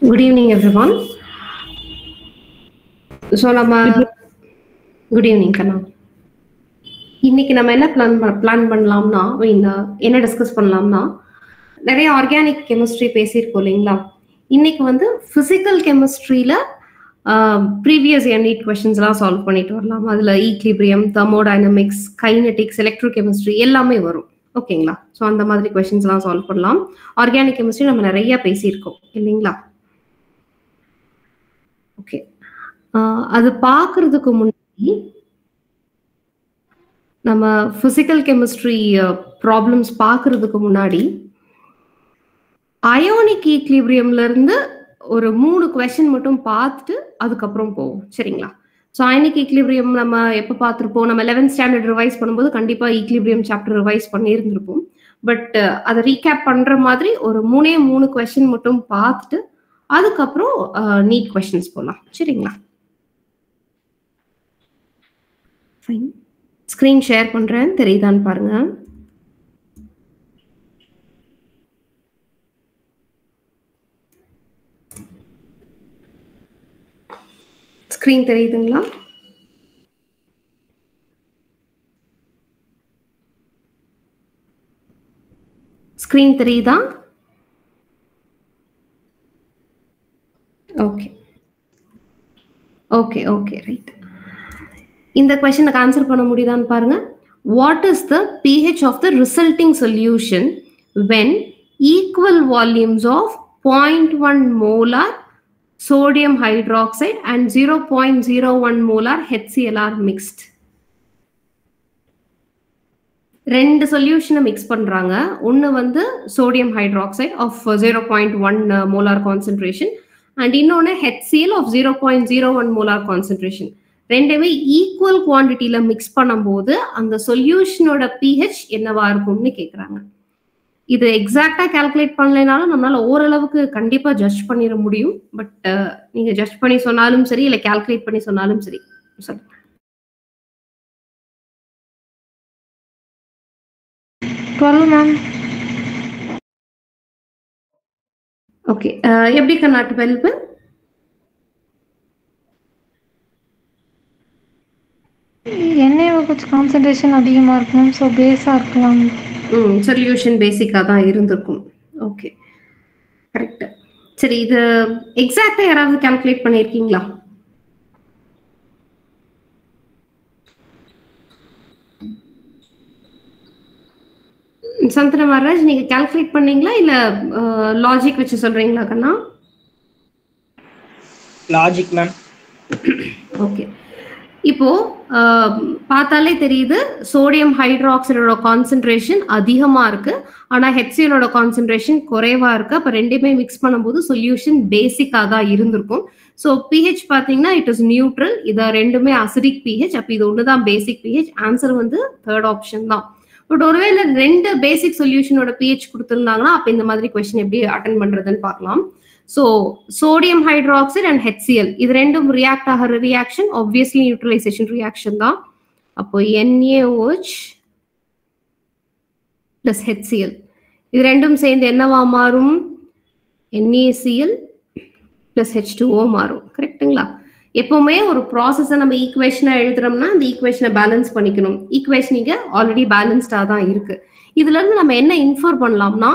Good evening, everyone. So, good evening, Kanna. இன்னைக்கு நம்ம என்ன பிளான் பண்ணலாம்னா என்ன டிஸ்கஸ் பண்ணலாம்னா நிறைய ஆர்கானிக் கெமிஸ்ட்ரி பேசியிருக்கோம் இல்லைங்களா. இன்னைக்கு வந்து பிசிக்கல் கெமிஸ்ட்ரியில ப்ரீவியஸ் நீட் கொஸ்டின்ஸ்லாம் சால்வ் பண்ணிட்டு வரலாம். அதுல equilibrium, thermodynamics, kinetics, electro chemistry எல்லாமே வரும். ஓகேங்களா. ஸோ அந்த மாதிரி கொஸ்டின்ஸ்லாம் சால்வ் பண்ணலாம். ஆர்கானிக் கெமிஸ்ட்ரி நம்ம நிறைய பேசியிருக்கோம் இல்லைங்களா. ஓகே, அது பார்க்கறதுக்கு முன்னாடி நம்ம பிசிக்கல் கெமிஸ்ட்ரி ப்ராப்ளம்ஸ் பார்க்கறதுக்கு முன்னாடி அயோனிக் ஈக்லிபிரியம்ல இருந்து ஒரு 3 கொஸ்டின் மட்டும் பார்த்துட்டு அதுக்கப்புறம் போவோம். சரிங்களா. ஸோ அயோனிக் ஈக்லிபிரியம் நம்ம எப்போ பார்த்துருப்போம்? நம்ம 11th ஸ்டாண்டர்ட் ரிவைஸ் பண்ணும்போது கண்டிப்பாக ஈக்லிபிரியம் சாப்டர் ரிவைஸ் பண்ணியிருந்திருப்போம். பட் அதை ரீகேப் பண்ற மாதிரி ஒரு 3 கொஸ்டின் மட்டும் பார்த்துட்டு அதுக்கப்புறம் நீட் கொஸ்டின்ஸ் போகலாம். சரிங்களா. ஃபைன். ஸ்கிரீன் ஷேர் பண்றேன், தெரியுதான்னு பாருங்க. ஸ்கிரீன் தெரியுதுங்களா? ஸ்கிரீன் தெரியுதா? Okay okay okay right. இந்த கொஸ்டினுக்கு ஆன்சர் பண்ண முடியுதான்னு பாருங்க. What is the pH of the resulting solution when equal volumes of 0.1 molar sodium hydroxide and 0.01 molar HCl are mixed? ரெண்டு சொல்யூஷனை மிக்ஸ் பண்றாங்க. ஒன்னு வந்து sodium hydroxide of 0.1 molar concentration and இன்னொன்னு HCl ஆஃப் 0.01 மோலார் கான்சென்ட்ரேஷன். ரெண்டுமே equal குவான்டிட்டியில mix பண்ணும்போது அந்த சொல்யூஷனோட pH என்னவா இருக்கும்னு கேக்குறாங்க. இது எக்ஸாக்டா கால்குலேட் பண்ணலைனாலும் நம்மளால ஓரளவுக்கு கண்டிப்பா ஜட்ஜ் பண்ணிட முடியும். பட் நீங்க ஜட்ஜ் பண்ணி சொன்னாலும் சரி இல்ல கால்குலேட் பண்ணி சொன்னாலும் சரி சொல்லுங்க. ஓகே, எப்படி கண்ணா 12? எண்ணெய் கொஞ்சம் கான்சென்ட்ரேஷன் அதிகமாக இருக்கும். ஸோ பேஸாக இருக்கலாம். சொல்யூஷன் பேசிக்காக தான் இருந்திருக்கும். Okay correct. சரி, இது எக்ஸாக்டா யாராவது கால்குலேட் பண்ணியிருக்கீங்களா? சந்தன மகாராஜ், நீங்க கால்குலேட் பண்ணீங்களா இல்ல லாஜிக் வச்சு சொல்றீங்களா கண்ணா? Logic ma'am. ஓகே, இப்போ பார்த்தாலே தெரியுது சோடியம் ஹைட்ராக்சைடோட கான்சென்ட்ரேஷன் அதிகமா இருக்கு, ஆனா HClோட கான்சென்ட்ரேஷன் குறைவா இருக்கு. அப்ப ரெண்டுமே மிக்ஸ் பண்ணும்போது சொல்யூஷன் பேசிக்கா தான் இருந்திருக்கும். ஸோ pH பாத்தீங்கன்னா இட் இஸ் நியூட்ரல். இதை ரெண்டுமே அசிடிக் pH. அப்ப இது ஒண்ணுதான் பேசிக் pH. ஆன்சர் வந்து 3rd ஆப்ஷன் தான். பட் ஒருவேளை ரெண்டு பேசிக் சொல்யூஷனோட pH கொடுத்திருந்தாங்கன்னா அப்ப இந்த மாதிரி கொஸ்டின் எப்படி அட்டென்ட் பண்றதுன்னு பார்க்கலாம். So sodium hydroxide and HCl இது ரெண்டும் ரியாக்ட் ஆகிற ரியாக்ஷன் ஆப்வியஸ்லி நியூட்ரலைசேஷன் ரியாக்ஷன் தான். அப்போ NaOH பிளஸ் HCl இது ரெண்டும் சேர்ந்து என்னவா மாறும்? NaCl பிளஸ் H2O மாறும். கரெக்டுங்களா? எப்பவுமே ஒரு ப்ராசஸை நம்ம ஈக்குவேஷனை எழுதுறோம்னா அந்த ஈக்குவேஷனை பேலன்ஸ் பண்ணிக்கணும். ஈக்குவேஷன் இங்க ஆல்ரெடி பேலன்ஸ்டா தான் இருக்கு. இதுல இருந்து நம்ம என்ன இன்ஃபர் பண்ணலாம்னா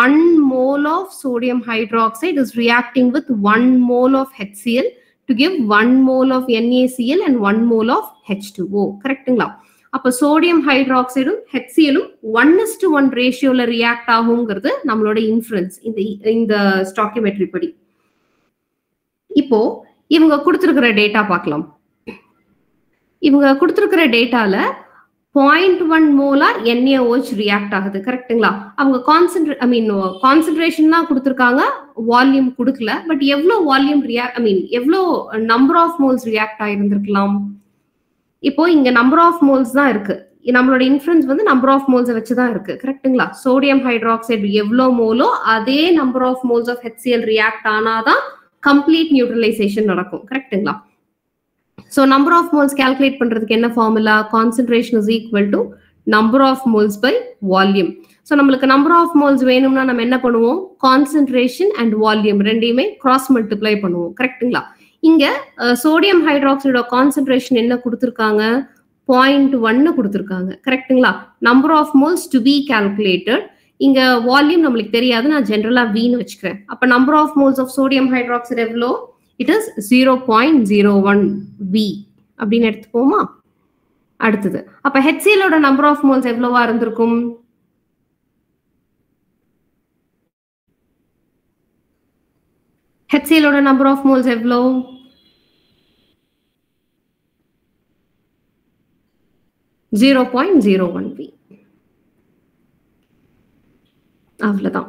1 mole of sodium hydroxide is reacting with 1 mole of HCl to give 1 mole of NaCl and 1 mole of H2O. கரெக்டுங்களா? அப்ப சோடியம் ஹைட்ராக்சைடும் HClம் 1:1 ரேஷியோல ரியாக்ட் ஆகுங்கிறது நம்மளோட இன்ஃபரன்ஸ் இந்த ஸ்டாக்கியோமெட்ரி படி. இப்போ இவங்க கொடுத்திருக்கிற டேட்டா பார்க்கலாம். இவங்க கொடுத்திருக்கிற டேட்டால 0.1 மோலார் NaOH ரியாக்ட் ஆகுது. கரெக்டுங்களா? அவங்க கான்சென்ட்ரேஷன் தான் கொடுத்திருக்காங்க, வால்யூம் கொடுக்கல. பட் எவ்வளவு வால்யூம் எவ்வளவு நம்பர் ஆஃப் மோல்ஸ் ரியாக்ட் ஆயிருந்திருக்கலாம்? இப்போ இங்க நம்பர் ஆஃப் மோல்ஸ் தான் இருக்கு. நம்மளோட இன்ஃபரன்ஸ் வந்து நம்பர் ஆஃப் மோல்ஸ் வச்சுதான் இருக்கு. கரெக்டுங்களா? சோடியம் ஹைட்ராக்சைடு எவ்வளவு மோலோ அதே number of moles of HCl react ஆனாதான் கம்ப்ளீட் நியூட்ரலைசேஷன் நடக்கும். கரெக்டுங்களா? So number of moles calculate பண்றதுக்கு என்ன formula? Concentration is equal to number of moles by volume. So நம்மளுக்கு நம்பர் ஆஃப் மோல்ஸ் வேணும்னா நம்ம என்ன பண்ணுவோம், கான்சென்ட்ரேஷன் அண்ட் வால்யூம் ரெண்டையுமே கிராஸ் மல்டிப்ளை பண்ணுவோம். கரெக்டுங்களா? இங்க சோடியம் ஹைட்ராக்சைடோட கான்சென்ட்ரேஷன் என்ன கொடுத்துருக்காங்க, 0.1 கொடுத்துருக்காங்க. கரெக்டுங்களா? Number of moles to be calculated. இங்க வால்யூம் நம்மளுக்கு தெரியாது, நான் ஜென்ரலா வின்னு வச்சுக்கிறேன். அப்ப number of moles of sodium hydroxide எவ்வளோ, இட் இஸ் 0.01 வி அப்படின்னு எடுத்துப்போமா. அடுத்தது அப்ப HCl நம்பர் ஆஃப் மோல்ஸ் எவ்வளவா இருந்திருக்கும், HCl நம்பர் ஆஃப் மோல்ஸ் எவ்வளோ, 0.01 வி. அவ்வளவுதான்.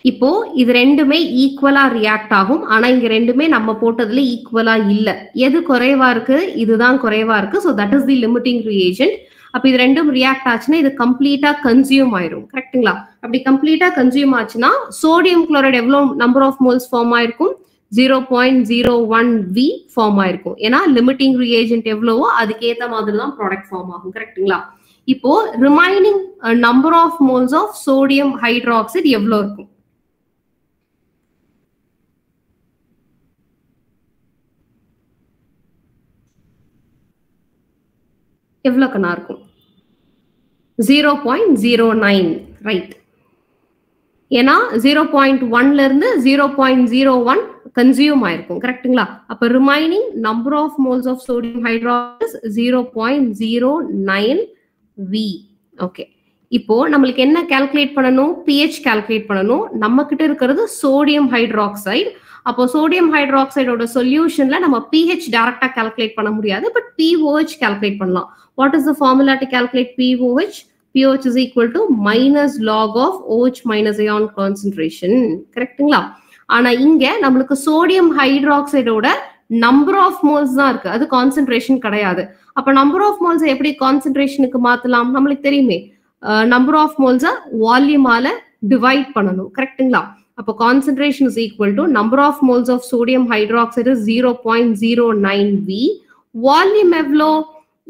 இப்போ இது ரெண்டுமே ஈக்குவலா ரியாக்ட் ஆகும். ஆனா இங்க ரெண்டுமே நம்ம போட்டதுல ஈக்குவலா இல்ல. எது குறைவா இருக்கு, இதுதான் குறைவா இருக்கு. So that is the limiting reagent. அப்ப இது ரெண்டும் ரியாக்ட் ஆச்சுன்னா இது கம்ப்ளீட்டா கன்சியூம் ஆயிரும். கரெக்ட்டுங்களா? அப்படி கம்ப்ளீட்டா கன்சியூம் ஆச்சுன்னா சோடியம் குளோரைடு எவ்வளவு நம்பர் ஆஃப் மோல்ஸ் ஃபார்ம் ஆயிருக்கும், 0.01 வி ஃபார்ம் ஆயிருக்கும். ஏன்னா லிமிட்டிங் ரியேஜென்ட் எவ்வளவோ அதுக்கேற்ற மாதிரி தான் ப்ராடக்ட் ஃபார்ம் ஆகும். கரெக்ட்டுங்களா? இப்போ remaining number of moles of sodium hydroxide எவ்வளவு இருக்கும், எவ்வளவு கண்ணா இருக்கும், 0.09. ரைட். ஏன்னா 0.1ல இருந்து 0.01 கன்சியூம் ஆயிருக்கும். கரெக்ட்டுங்களா? அப்ப remaining number of moles of sodium hydroxide 0.09 V. Okay. இப்போ நம்மளுக்கு என்ன கால்குலேட் பண்ணணும், pH கால்குலேட் பண்ணணும். நம்ம கிட்ட இருக்கிறது சோடியம் ஹைட்ராக்சைடு. அப்போ சோடியம் ஹைட்ராக்சைடோட சொல்யூஷன்ல நம்ம pH டைரக்டா கால்குலேட் பண்ண முடியாது, பட் pOH கால்குலேட் பண்ணலாம். What is the formula to calculate pOH? pOH is equal to minus log of OH minus ion concentration. கரெக்ட்டுங்களா? ஆனா இங்க நம்மளுக்கு சோடியம் ஹைட்ராக்சைடோட நம்பர் ஆஃப் மோல்ஸ் தான் இருக்கு, அது கான்சென்ட்ரேஷன் கிடையாது. அப்ப நம்பர் ஆஃப் மோல்ஸ் எப்படி கான்சென்ட்ரேஷனுக்கு மாத்தலாம், நம்மளுக்கு தெரியுமே, நம்பர் ஆஃப் மோல்ஸை வால்யூமால டிவைட் பண்ணணும். கரெக்ட்டுங்களா? அப்போ concentration is equal to number of moles of sodium hydroxide 0.09 V. Volume எவ்வளோ,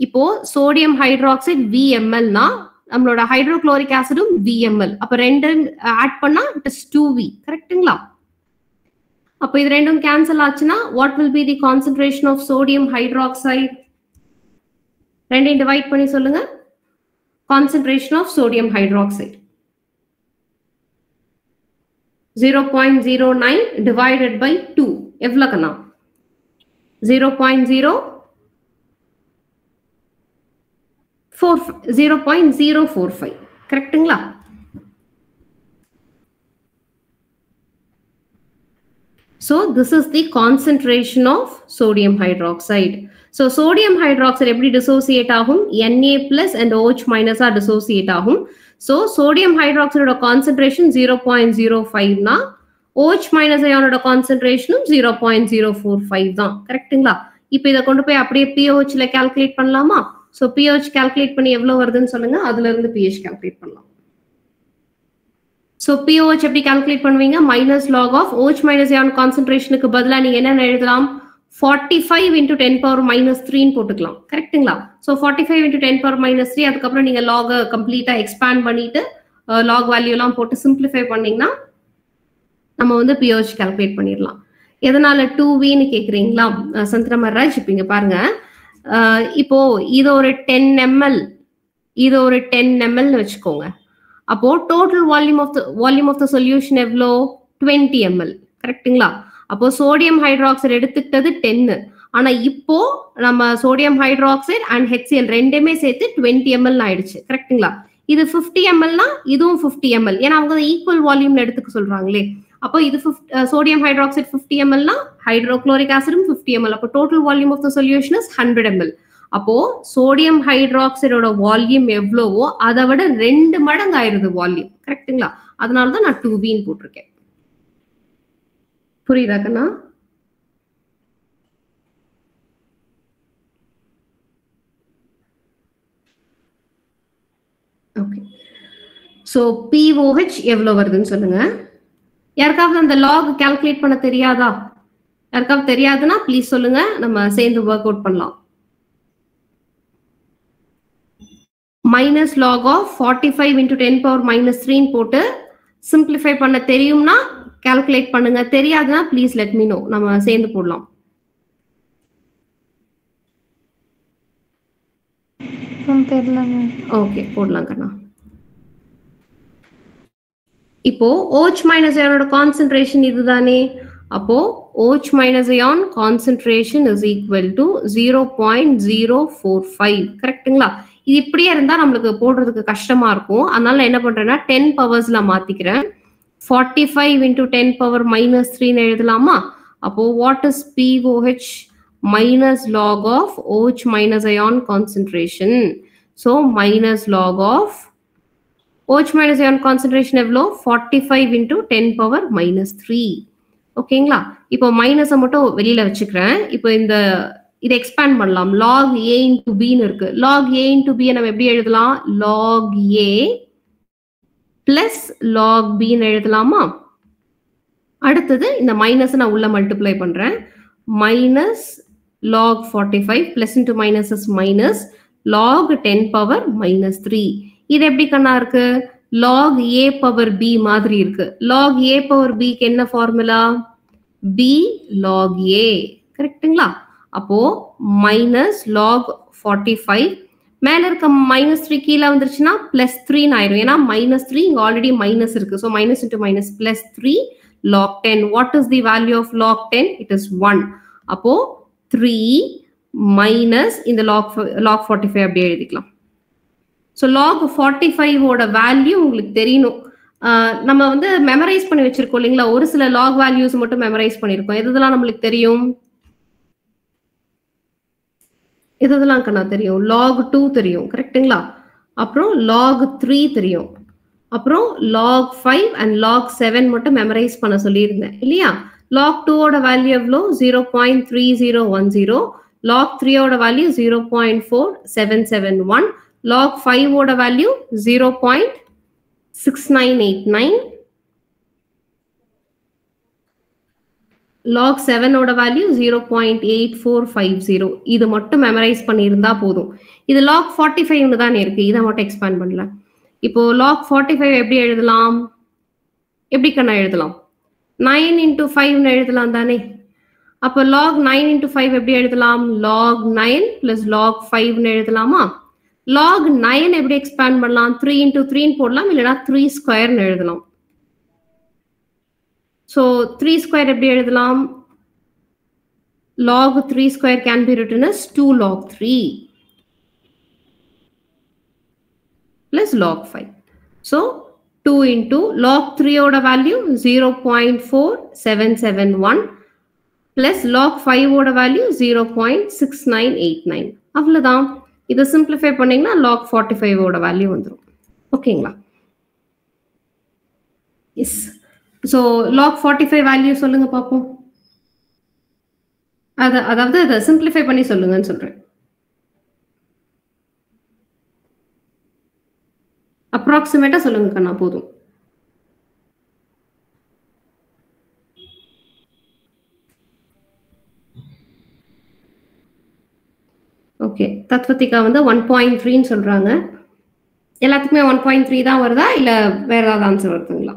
இப்போ சோடியம் ஹைட்ராக்சைடு VmLனா நம்மளோட ஹைட்ரோகுளோரிக் ஆசிடும் VmL. அப்ப ரெண்டும் ஆட் பண்ணா இட் இஸ் 2V. கரெக்ட்டுங்களா? அப்ப இது ரெண்டும் கேன்சல் ஆச்சுன்னா what will be the concentration of sodium hydroxide, ரெண்டையும் டிவைட் பண்ணி சொல்லுங்க. Concentration of sodium hydroxide 0.09 divided by 2 எவ்வளவு கண்ணா, 0.045. கரெக்ட்டுங்களா? So this is the concentration of sodium hydroxide. So sodium hydroxide எப்படி dissociate ஆகும், Na plus and OH minus ah dissociate ஆகும். So sodium hydroxide ஓட concentration 0.05 னா OH minus ion ஓட concentration 0.045 தான். கரெக்ட்டுங்களா? இப்போ இத கொண்டு போய் அப்படியே pOH ல கால்குலேட் பண்ணலாமா? So pH கால்குலேட் பண்ணி எவ்வளவு வருதுன்னு சொல்லுங்க, அதுல இருந்து pH கால்குலேட் பண்ணலாம். So pOH எப்படி கால்குலேட் பண்ணுவீங்க, minus log of OH minus ion கான்சென்ட்ரேஷனுக்கு பதிலா நீங்க என்ன எழுதலாம், 45 into 10 power minus 3 போட்டுக்கலாம். கரெக்ட்டுங்களா? So 45 into 10 power minus 3, அதுக்கப்புறம் நீங்க லாக் கம்ப்ளீட்டா எக்ஸ்பேண்ட் பண்ணிட்டு லாக் வேல்யூ எல்லாம் போட்டு சிம்பிளிஃபை பண்ணீங்கன்னா நம்ம வந்து pOH கால்குலேட் பண்ணிடலாம். எதனால 2Vன்னு கேக்குறீங்களா சந்திரமராஜ்? இப்ப இங்க பாருங்க, இப்போ இது ஒரு 10 ml, இது ஒரு 10 ml வச்சுக்கோங்க. அப்போ total volume of the solution எவ்வளோ, 20 ml. கரெக்ட்டுங்களா? அப்போ சோடியம் ஹைட்ராக்சைடு எடுத்துக்கிட்டது 10. ஆனா இப்போ நம்ம சோடியம் ஹைட்ராக்சைடு அண்ட் HCl ரெண்டுமே சேர்த்து 20 ml ஆயிடுச்சு. கரெக்ட்டுங்களா? இது 50 mlனா இதுவும் 50 ml, ஏன்னா அவங்க ஈக்குவல் வால்யூம்ல எடுத்துக்க சொல்றாங்களே. அப்போ இது சோடியம் ஹைட்ராக்சைடு 50 mlனா ஹைட்ரோகுளோரிக் ஆசிடும் 50 ml. அப்போ total volume of the solution is 100 ml. அப்போ சோடியம் ஹைட்ராக்சைடோட வால்யூம் எவ்வளவோ அதை விட 2 மடங்கு ஆயிருது வால்யூம். கரெக்ட்டுங்களா? அதனாலதான் நான் 2Vன்னு போட்டிருக்கேன். புரியுதா கண்ணா? ஓகே. சோ pOH எவ்வளவு வருதுன்னு சொல்லுங்க. யாருக்காவது அந்த லாக் கால்குலேட் பண்ண தெரியாதா? யாருக்காவது தெரியாதுன்னா ப்ளீஸ் சொல்லுங்க, நம்ம சேர்ந்து ஒர்க் அவுட் பண்ணலாம். minus log of 45 into 10 power minus 3 போட்டு simplify பண்ண தெரியும்னா calculate பண்ணுங்க. தெரியாதுன்னா please let me know. நம்ம சேர்ந்து போடலாம். தெரியல. ஓகே போடலாம் கண்ணா. இப்போ OH minus ion concentration இதுதானே. அப்போ OH minus ion concentration is equal to 0.045. கரெக்ட்டுங்களா? இது இப்படியே இருந்தா நம்மளுக்கு போடுறதுக்கு கஷ்டமா இருக்கும். அதனால என்ன பண்றேன்னா 10 பவர்ஸ்ல மாத்திக்கிறேன். 45 into 10 power minus 3 எழுதலாமா? அப்போ what is POH minus log of OH minus ion concentration? So minus log of OH minus ion concentration எவ்வளோ 45 into 10 power minus 3. ஓகேங்களா? இப்போ மைனஸை மட்டும் வெளியில வச்சுக்கிறேன். இப்போ இதை எக்ஸ்பேண்ட் பண்ணலாம். log A into B இருக்கு. log A into B நம்ம எப்படி எழுதலாம்? log A plus log B எழுதலாமா? அடுத்தது இந்த மைனஸ் நான் உள்ள மல்டிப்ளை பண்றேன். minus log 45 plus into minus is minus log 10 power minus 3. இது எப்படி கண்ணா இருக்கு? log A power B மாதிரி இருக்கு. log A power B க்கு என்ன ஃபார்முலா? B log A. கரெக்ட்டுங்களா? அப்போ minus log 45 மேல இருக்க minus 3 கீழே வந்துருச்சுன்னா plus 3 ஆயிரும். ஏன்னா minus 3 இங்க ஆல்ரெடி minus இருக்கு. So minus into minus plus 3 log 10. What is the value of log 10? It is 1. அப்போ 3 minus இந்த log 45 அப்படியே எழுதிக்கலாம். ஸோ log 45 ஓட வேல்யூ உங்களுக்கு தெரியணும். நம்ம மெமரைஸ் பண்ணி வச்சிருக்கோம் இல்லைங்களா? ஒரு சில log வேல்யூஸ் மட்டும் மெமரைஸ் பண்ணிருக்கோம். எதெல்லாம் நம்மளுக்கு தெரியும்? எதெல்லாம் கண்ணா தெரியும்? log 2 தெரியும். கரெக்ட்டுங்களா? அப்புறம் log 3 தெரியும். அப்புறம் log 5 and log 7 மட்டும் மெமரைஸ் பண்ண சொல்லியிருந்தேன் இல்லையா? log 2 ஓட வேல்யூ எவ்வளோ? 0.3010. log 3 ஓட வேல்யூ 0.4771. log 5 ஓட வேல்யூ 0.6989. log 7 ஓட வேல்யூ 0.8450. இது மட்டும் மெமரைஸ் பண்ணியிருந்தா போதும். இது log 45 தான் இருக்கு. இதை மட்டும் எக்ஸ்பேண்ட் பண்ணல. இப்போ log 45 எப்படி எழுதலாம்? எப்படி கண்ணா எழுதலாம்? 9 into 5 எழுதலாம் தானே. அப்போ log 9 into 5 எப்படி எழுதலாம்? log 9 plus log 5 எழுதலாமா? log 9 எப்படி எக்ஸ்பேண்ட் பண்ணலாம்? 3 into 3 போடலாம், இல்லைனா 3 ஸ்கொயர் எழுதலாம். So 3 square எப்படி எழுதலாம்? log 3 square can be written as 2 log 3 plus log 5. So 2 into log 3 ஓட வேல்யூ 0.4771 plus log 5 ஓட வேல்யூ 0.6989. அவ்வளவுதான். இதை சிம்பிளிஃபை பண்ணீங்கன்னா log 45 ஓட வேல்யூ வந்துடும். ஓகேங்களா? எஸ். ஸோ log 45 வேல்யூ சொல்லுங்க பார்ப்போம். அதாவது அதை சிம்பிளிஃபை பண்ணி சொல்லுங்கன்னு சொல்றேன். அப்ராக்சிமேட்டா சொல்லுங்க கண்ணா போதும். ஓகே, தத்வதிகா 1.3 சொல்றாங்க. எல்லாத்துக்குமே 1.3 தான் வருதா இல்ல வேற ஏதாவது ஆன்சர் வருதுங்களா?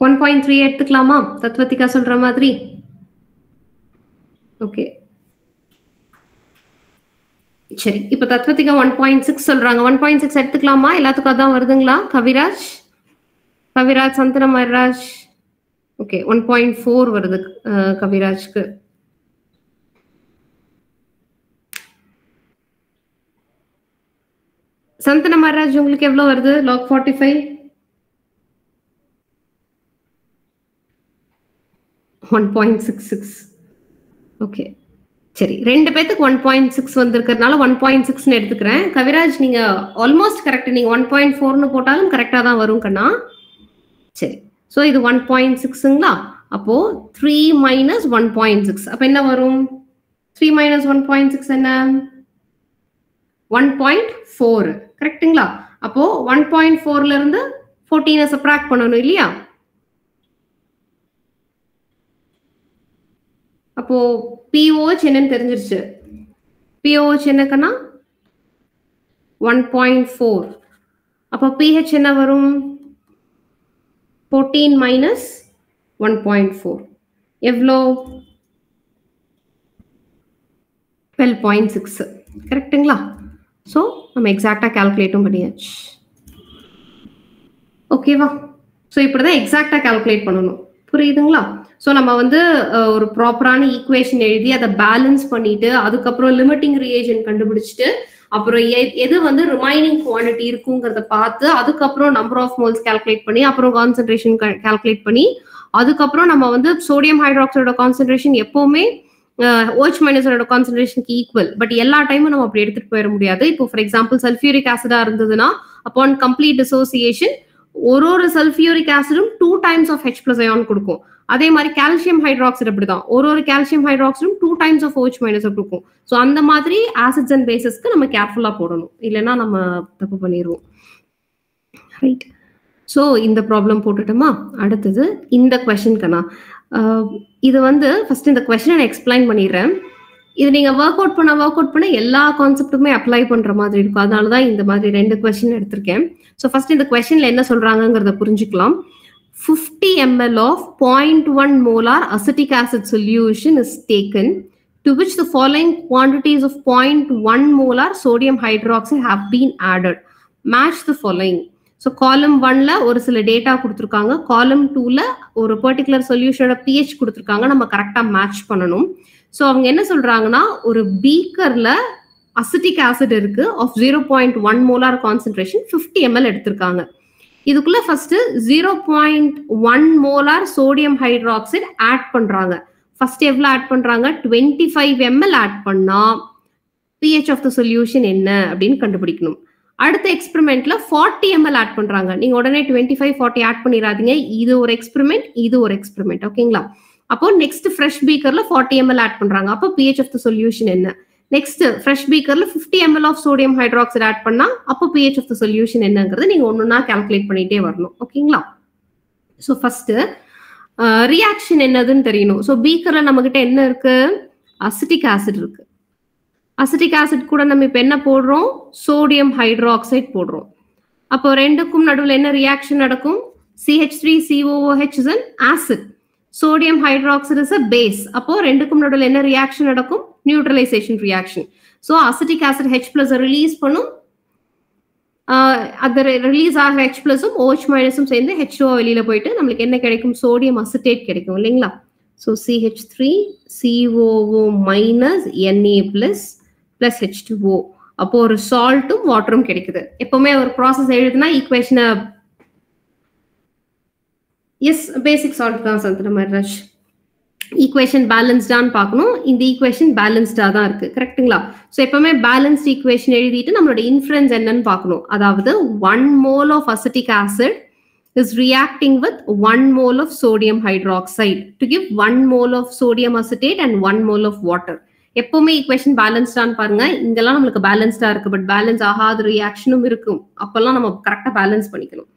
ஒன் 1.3 எடுத்துக்கலாமா தத்வதிகா சொல்ற மாதிரி? ஓகே சரி, இப்ப தத்வதிகா 1.6 சொல்றாங்க. 1.6 எடுத்துக்கலாமா? எல்லாத்துக்கும் அதான் வருதுங்களா? கவிராஜ், சந்தன மர்ராஜ். ஓகே 1.4 வருது கவிராஜ்க்கு. சந்தன மர்ராஜ் உங்களுக்கு எவ்வளவு வருது log 45? 1.66. ஓகே சரி, ரெண்டு பேத்துக்கு 1.6 வந்திருக்கிறதுனால 1.6 எடுத்துக்கிறேன். கவிராஜ் நீங்க ஆல்மோஸ்ட் கரெக்ட். நீங்க 1.4 போட்டாலும் கரெக்டா தான் வரும் கண்ணா. சரி, சோ இது 1.6ங்களா? அப்போ 3 minus 1.6 அப்ப என்ன வரும்? 3 minus 1.6 என்ன? 1.4. கரெக்ட்டுங்களா? அப்போ 1.4ல இருந்து 14 சப்ட்ராக்ட் பண்ணணும் இல்லையா? அப்போ POH என்னன்னு தெரிஞ்சிருச்சு. POH என்னக்கன்னா 1.4. அப்போ pH என்ன வரும்? 14 minus 1.4 எவ்வளோ? 12.6. கரெக்ட்டுங்களா? ஸோ நம்ம எக்ஸாக்டா கால்குலேட்டும் பண்ணியாச்சு. ஓகேவா? ஸோ இப்படிதான் எக்ஸாக்டா கால்குலேட் பண்ணணும். புரியுதுங்களா? ஸோ நம்ம வந்து ஒரு ப்ராப்பரான ஈக்குவேஷன் எழுதி அதை பேலன்ஸ் பண்ணிட்டு அதுக்கப்புறம் லிமிட்டிங் ரிஏஜன் கண்டுபிடிச்சிட்டு அப்புறம் எது வந்து ரிமைனிங் குவான்டிட்டி இருக்குங்கிறத பார்த்து அதுக்கப்புறம் நம்பர் ஆஃப் மோல்ஸ் கால்குலேட் பண்ணி அப்புறம் கான்சென்ட்ரேஷன் கால்குலேட் பண்ணி அதுக்கப்புறம் நம்ம வந்து சோடியம் ஹைட்ராக்சைடோட கான்சென்ட்ரேஷன் எப்பவுமே OH மைனஸோட கான்சென்ட்ரேஷனுக்கு ஈக்குவல். பட் எல்லா டைமும் நம்ம அப்படி எடுத்துட்டு போயிட முடியாது. இப்போ ஃபார் எக்ஸாம்பிள் சல்ஃபியூரிக் ஆசிடா இருந்ததுன்னா அப்பான் கம்ப்ளீட் டிசோசியேஷன் ஒரு சல்ஃபியூரிக் ஆசிடும் 2 times of H plus ion கொடுக்கும். அதே மாதிரி கால்சியம் ஹைட்ராக்சைடு அப்படிதான் ஒரு கால்சியம் ஹைட்ராக்சைடும் 2 times of OH மைனஸ் கொடுக்கும். ஸோ அந்த மாதிரி ஆசிட்ஸ் அண்ட் பேசஸ்க்கு நம்ம கேர்ஃபுல்லா போடணும், இல்லைன்னா நம்ம தப்பு பண்ணிடுவோம். ரைட். ஸோ இந்த ப்ராப்ளம் போட்டுட்டோமா? அடுத்தது இந்த கொஸ்டின்கண்ணா இது வந்து ஃபர்ஸ்ட் இந்த கொஸ்டினை நான் எக்ஸ்பிளைன் பண்ணிடுறேன். இது நீங்க ஒர்க் அவுட் பண்ண எல்லா கான்செப்ட்டுமே அப்ளை பண்ற மாதிரி இருக்கும். அதனாலதான் இந்த மாதிரி 2 கொஸ்டின் எடுத்திருக்கேன். ஸோ ஃபர்ஸ்ட் இந்த கொஸ்டின்ல என்ன சொல்றாங்கிறத புரிஞ்சுக்கலாம். 50 ml of 0.1 molar acetic acid solution is taken to which the following quantities of 0.1 molar sodium hydroxide have been added. Match the following. So காலம் 1ல ஒரு சில டேட்டா கொடுத்துருக்காங்க, காலம் 2ல ஒரு பர்டிகுலர் சொல்யூஷனோட pH கொடுத்துருக்காங்க, நம்ம கரெக்டா மேட்ச் பண்ணணும். ஸோ அவங்க என்ன சொல்றாங்கன்னா ஒரு பீக்கர்ல அசிட்டிக் ஆசிட் இருக்கு ஆஃப் 0.1 மோலார் கான்சென்ட்ரேஷன் 50 ml எடுத்திருக்காங்க. இதுக்குள்ள first 0.1 molar sodium hydroxide add பண்றாங்க. ஃபர்ஸ்ட் எவ்வளவு ஆட் பண்றாங்க? 25 ml ஆட் பண்ணா pH ஆஃப் த சொல்யூஷன் என்ன அப்படின்னு கண்டுபிடிக்கணும். அடுத்த எக்ஸ்பெரிமெண்ட்ல 40 ml ஆட் பண்றாங்க. நீங்க உடனே 25 40 ஆட் பண்ணிடாதீங்க. இது ஒரு எக்ஸ்பெரிமெண்ட், இது ஒரு எக்ஸ்பெரிமெண்ட். ஓகேங்களா? அப்போ நெக்ஸ்ட் ஃப்ரெஷ் பீக்கர்ல 40 ml ஆட் பண்றாங்க. அப்போ pH ஆஃப் த சொல்யூஷன் என்ன? நெக்ஸ்ட் ஃப்ரெஷ் பீக்கர்ல 50 ml of sodium hydroxide add பண்ணா அப்போ pH ஆஃப் த சொல்யூஷன் என்னங்கிறது நீங்க ஒன்னொன்னா கால்குலேட் பண்ணிட்டே வரணும். ஓகேங்களா? ஸோ ஃபர்ஸ்ட் ரியாக்ஷன் என்னதுன்னு தெரியணும். ஸோ பீக்கர்ல நம்ம கிட்ட என்ன இருக்கு? அசிட்டிக் ஆசிட் இருக்கு. அசிட்டிக் ஆசிட் கூட நம்ம இப்ப என்ன போடுறோம்? சோடியம் ஹைட்ராக்சைடு போடுறோம். அப்போ ரெண்டுக்கும் நடுவில் என்ன ரியாக்ஷன் நடக்கும்? CH3COOH is an acid. Sodium hydroxide is a base. அப்போ ரெண்டுக்கும் நடுவில் என்ன ரியாக்ஷன் நடக்கும்? Neutralisation reaction. So acetic acid H+ release பண்ணும். அது ரிலீஸ் ஆகிற H+ OH- சேர்ந்து H2O வெளியில போயிட்டு நம்மளுக்கு என்ன கிடைக்கும்? சோடியம் அசிட்டேட் கிடைக்கும் இல்லைங்களா? So CH3COO- Na+ plus H2O. அப்போ ஒரு சால்ட்டும் வாட்டரும் கிடைக்குது. எப்பவுமே ஒரு ப்ராசஸ் எழுதுனா ஈக்குவேஷனை பேசிக் சால்ட் தான் சந்திரமராஜ். ஈக்குவேஷன் பேலன்ஸ்டான்னு பார்க்கணும். இந்த ஈக்குவேஷன் பேலன்ஸ்டா தான் இருக்கு. கரெக்ட்டுங்களா? ஸோ எப்பவுமே பேலன்ஸ்ட் ஈக்குவேஷன் எழுதிட்டு நம்மளோட இன்ஃபரன்ஸ் என்னன்னு பார்க்கணும். அதாவது 1 mole of acetic acid is reacting with 1 mole of sodium hydroxide to give 1 mole of sodium acetate and 1 mole of water. எப்பவுமே ஈக்குவேஷன் பேலன்ஸ்டான்னு பாருங்க. இங்கெல்லாம் நம்மளுக்கு பேலன்ஸ்டா இருக்கு, பட் பேலன்ஸ் ஆகாத ரியாக்ஷனும் இருக்கும். அப்பெல்லாம் நம்ம கரெக்டா பேலன்ஸ் பண்ணிக்கணும்.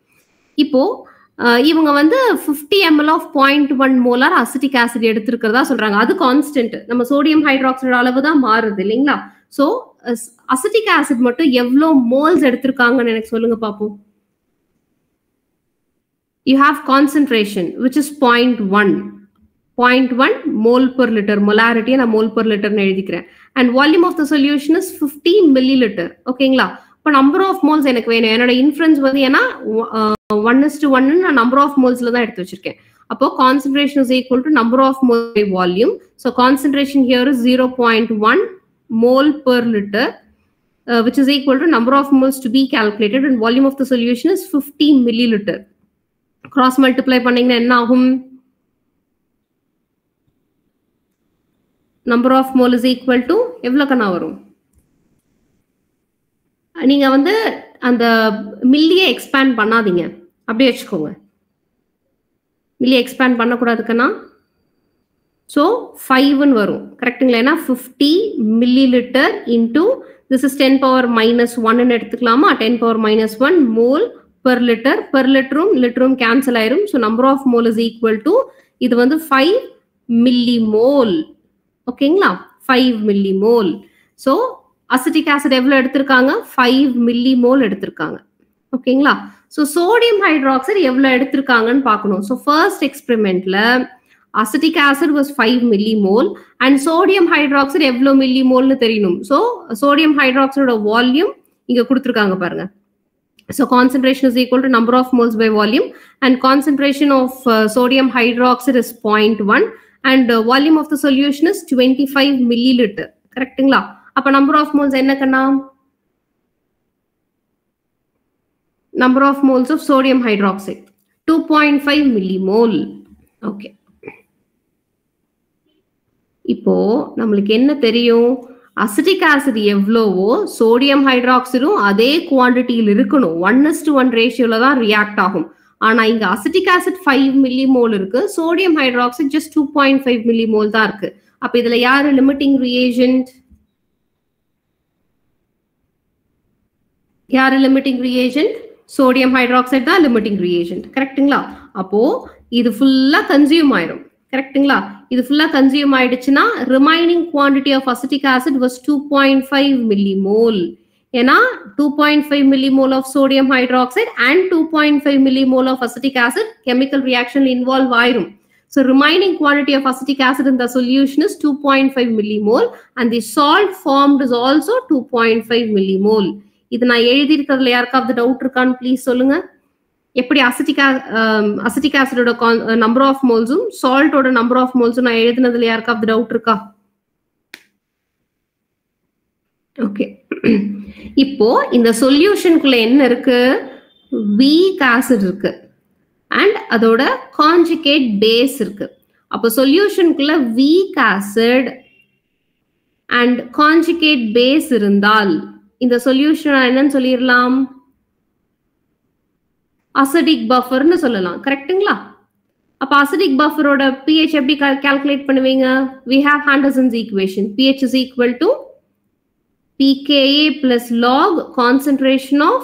இப்போ இவங்க வந்து 50 ml of 0.1 molar acetic acid எடுத்திருக்கிறதா சொல்றாங்க. அது கான்ஸ்டன்ட். நம்ம சோடியம் ஹைட்ராக்சைடு அளவு தான் மாறுது இல்லைங்களா? சோ அசிட்டிக் ஆசிட் மட்டும் எவ்வளவு மோல்ஸ் எடுத்திருக்காங்கன்னு எனக்கு சொல்லுங்க பாப்போம். You have concentration which is 0.1 mole per liter. molarity நான் mole per liter னு எழுதிக்கிறேன். and volume of the solution is 50 milliliter. ஓகேங்களா? இப்போ number of moles எனக்கு வேணும். என்னோட இன்ஃபரன்ஸ் வந்து ஏன்னா 1:1 நான் number of molesல தான் எடுத்து வச்சிருக்கேன். அப்போ concentration is equal to number of moles by volume. So concentration here is 0.1 mole per liter, which is equal to number of moles to be calculated, and volume of the solution is 50 milliliter. Cross multiply பண்ணீங்கன்னா என்ன ஆகும்? number of mole is equal to எவ்வளவு கண்ணா வரும்? நீங்க வந்து அந்த மில்லியை expand பண்ணாதீங்க, அப்படியே வச்சுக்கோங்க. மில்லியை எக்ஸ்பேண்ட் பண்ணக்கூடாதுக்கண்ணா. ஸோ 5ன்னு வரும். கரெக்டுங்களா? ஏன்னா 50 milliliter into this is 10 power minus 1 ன்னு எடுத்துக்கலாமா 10 power minus 1 mole per liter literum cancel ஆயிரும் so number of mole is equal to இது வந்து 5 millimole ஓகேங்களா 5 millimole so அசிட்டிக் ஆசிட் எவ்வளவு எடுத்திருக்காங்க 5 millimole எடுத்திருக்காங்க ஓகேங்களா so sodium hydroxide எவ்வளவு எடுத்திருக்காங்கன்னு பார்க்கணும் so first experimentல acetic acid was 5 millimole and sodium hydroxide எவ்வளவு millimole னு தெரியணும் so sodium hydroxide volume இங்க கொடுத்திருக்காங்க பாருங்க so concentration is equal to number of moles by volume and concentration of sodium hydroxide is 0.1 and volume of the solution is 25 milliliter correctங்களா அப்ப number of moles என்ன கண்ணா number of moles of sodium hydroxide 2.5 millimole okay இப்போ நம்மளுக்கு என்ன தெரியும் acetic acid எவ்வளவோ sodium ஹைட்ராக்சைடும் அதே குவாண்டிட்டியில் இருக்கணும் 1:1 ரேஷியோல தான் ரியாக்ட் ஆகும் ஆனா இங்க அசிட்டிக் ஆசிட் 5 மில்லிமோல் இருக்கு சோடியம் ஹைட்ராக்சைடு just 2.5 மில்லிமோல் தான் இருக்கு அப்ப இதுல யாரு லிமிட்டிங் ரிஏஜென்ட் யாரு லிமிட்டிங் ரிஏஜென்ட் சோடியம் ஹைட்ராக்சைடு தான் லிமிட்டிங் ரிஏஜென்ட் கரெக்ட்டுங்களா அப்போ இது ஃபுல்லா கன்சியூம் ஆயிடும் கரெக்ட்டுங்களா இது ஃபுல்லா கன்சியூம் ஆயிடுச்சுன்னா remaining quantity of acetic acid was 2.5 millimole ஏன்னா 2.5 millimole of sodium hydroxide and 2.5 millimole of acetic acid chemical reaction involve ஆயிரும் so remaining quantity of acetic acid in the solution is 2.5 millimole and the salt formed is also 2.5 millimole இது நான் எழுதி இருக்கிறதுல யாருக்காவது doubt இருக்கான்னு please சொல்லுங்க எப்படி acetic ஆசிடோட நம்பர் ஆஃப் மோல்ஸும் சால்ட்டோட நம்பர் ஆஃப் மோல்ஸும் நான் எழுதினதுல யாருக்காவது டவுட் இருக்கா ஓகே இப்போ இந்த சொல்யூஷனுக்குள்ள என்ன இருக்கு வீக் ஆசிட் இருக்கு அண்ட் அதோட கான்ஜுகேட் பேஸ் இருக்கு அப்போ சொல்யூஷனுக்குள்ள weak acid and conjugate base இருந்தால் இந்த சொல்யூஷன் என்னன்னு சொல்லிடலாம் அசிடிக் பஃபர்னு சொல்லலாம் கரெக்ட்டுங்களா அப்ப அசிடிக் பஃபரோட pH எப்படி கால்குலேட் பண்ணுவீங்க we have Anderson's equation pH is equal to pKa plus log concentration of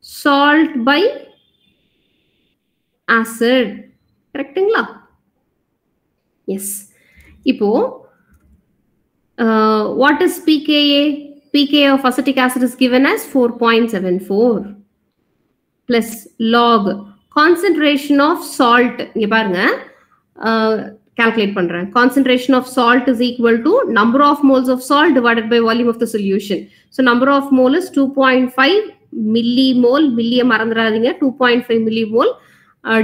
salt by acid கரெக்ட்டுங்களா yes இப்போ what is pKa pKa of acetic acid is given as 4.74 plus log concentration of salt இங்க பாருங்க calculate பண்றேன் concentration of salt is equal to number of moles of salt divided by volume of the solution so number of mole is 2.5 millimole milli மறந்துடாதீங்க 2.5 millimole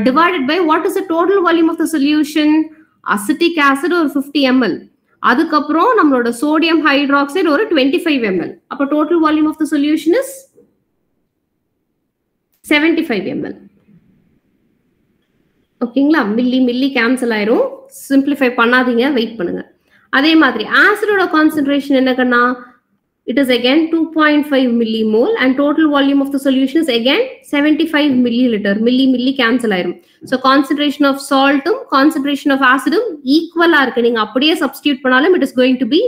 divided by what is the total volume of the solution acetic acid ஒரு 50 ml அதுக்கப்புறம் நம்மளோட sodium hydroxide ஒரு 25 ml அப்ப total volume of the solution is 75 ml ஓகேங்களா milli cancel ஆயிரும் simplify பண்ணாதீங்க wait பண்ணுங்க அதே மாதிரி ஆசிடோட கான்சென்ட்ரேஷன் என்னன்னா it is again 2.5 millimole and total volume of the solution is again 75 milliliter milli cancel ஆயிரும் so concentration of salt concentration of acid equal-ஆ இருக்கு நீங்க அப்படியே substitute பண்ணாலும் it is going to be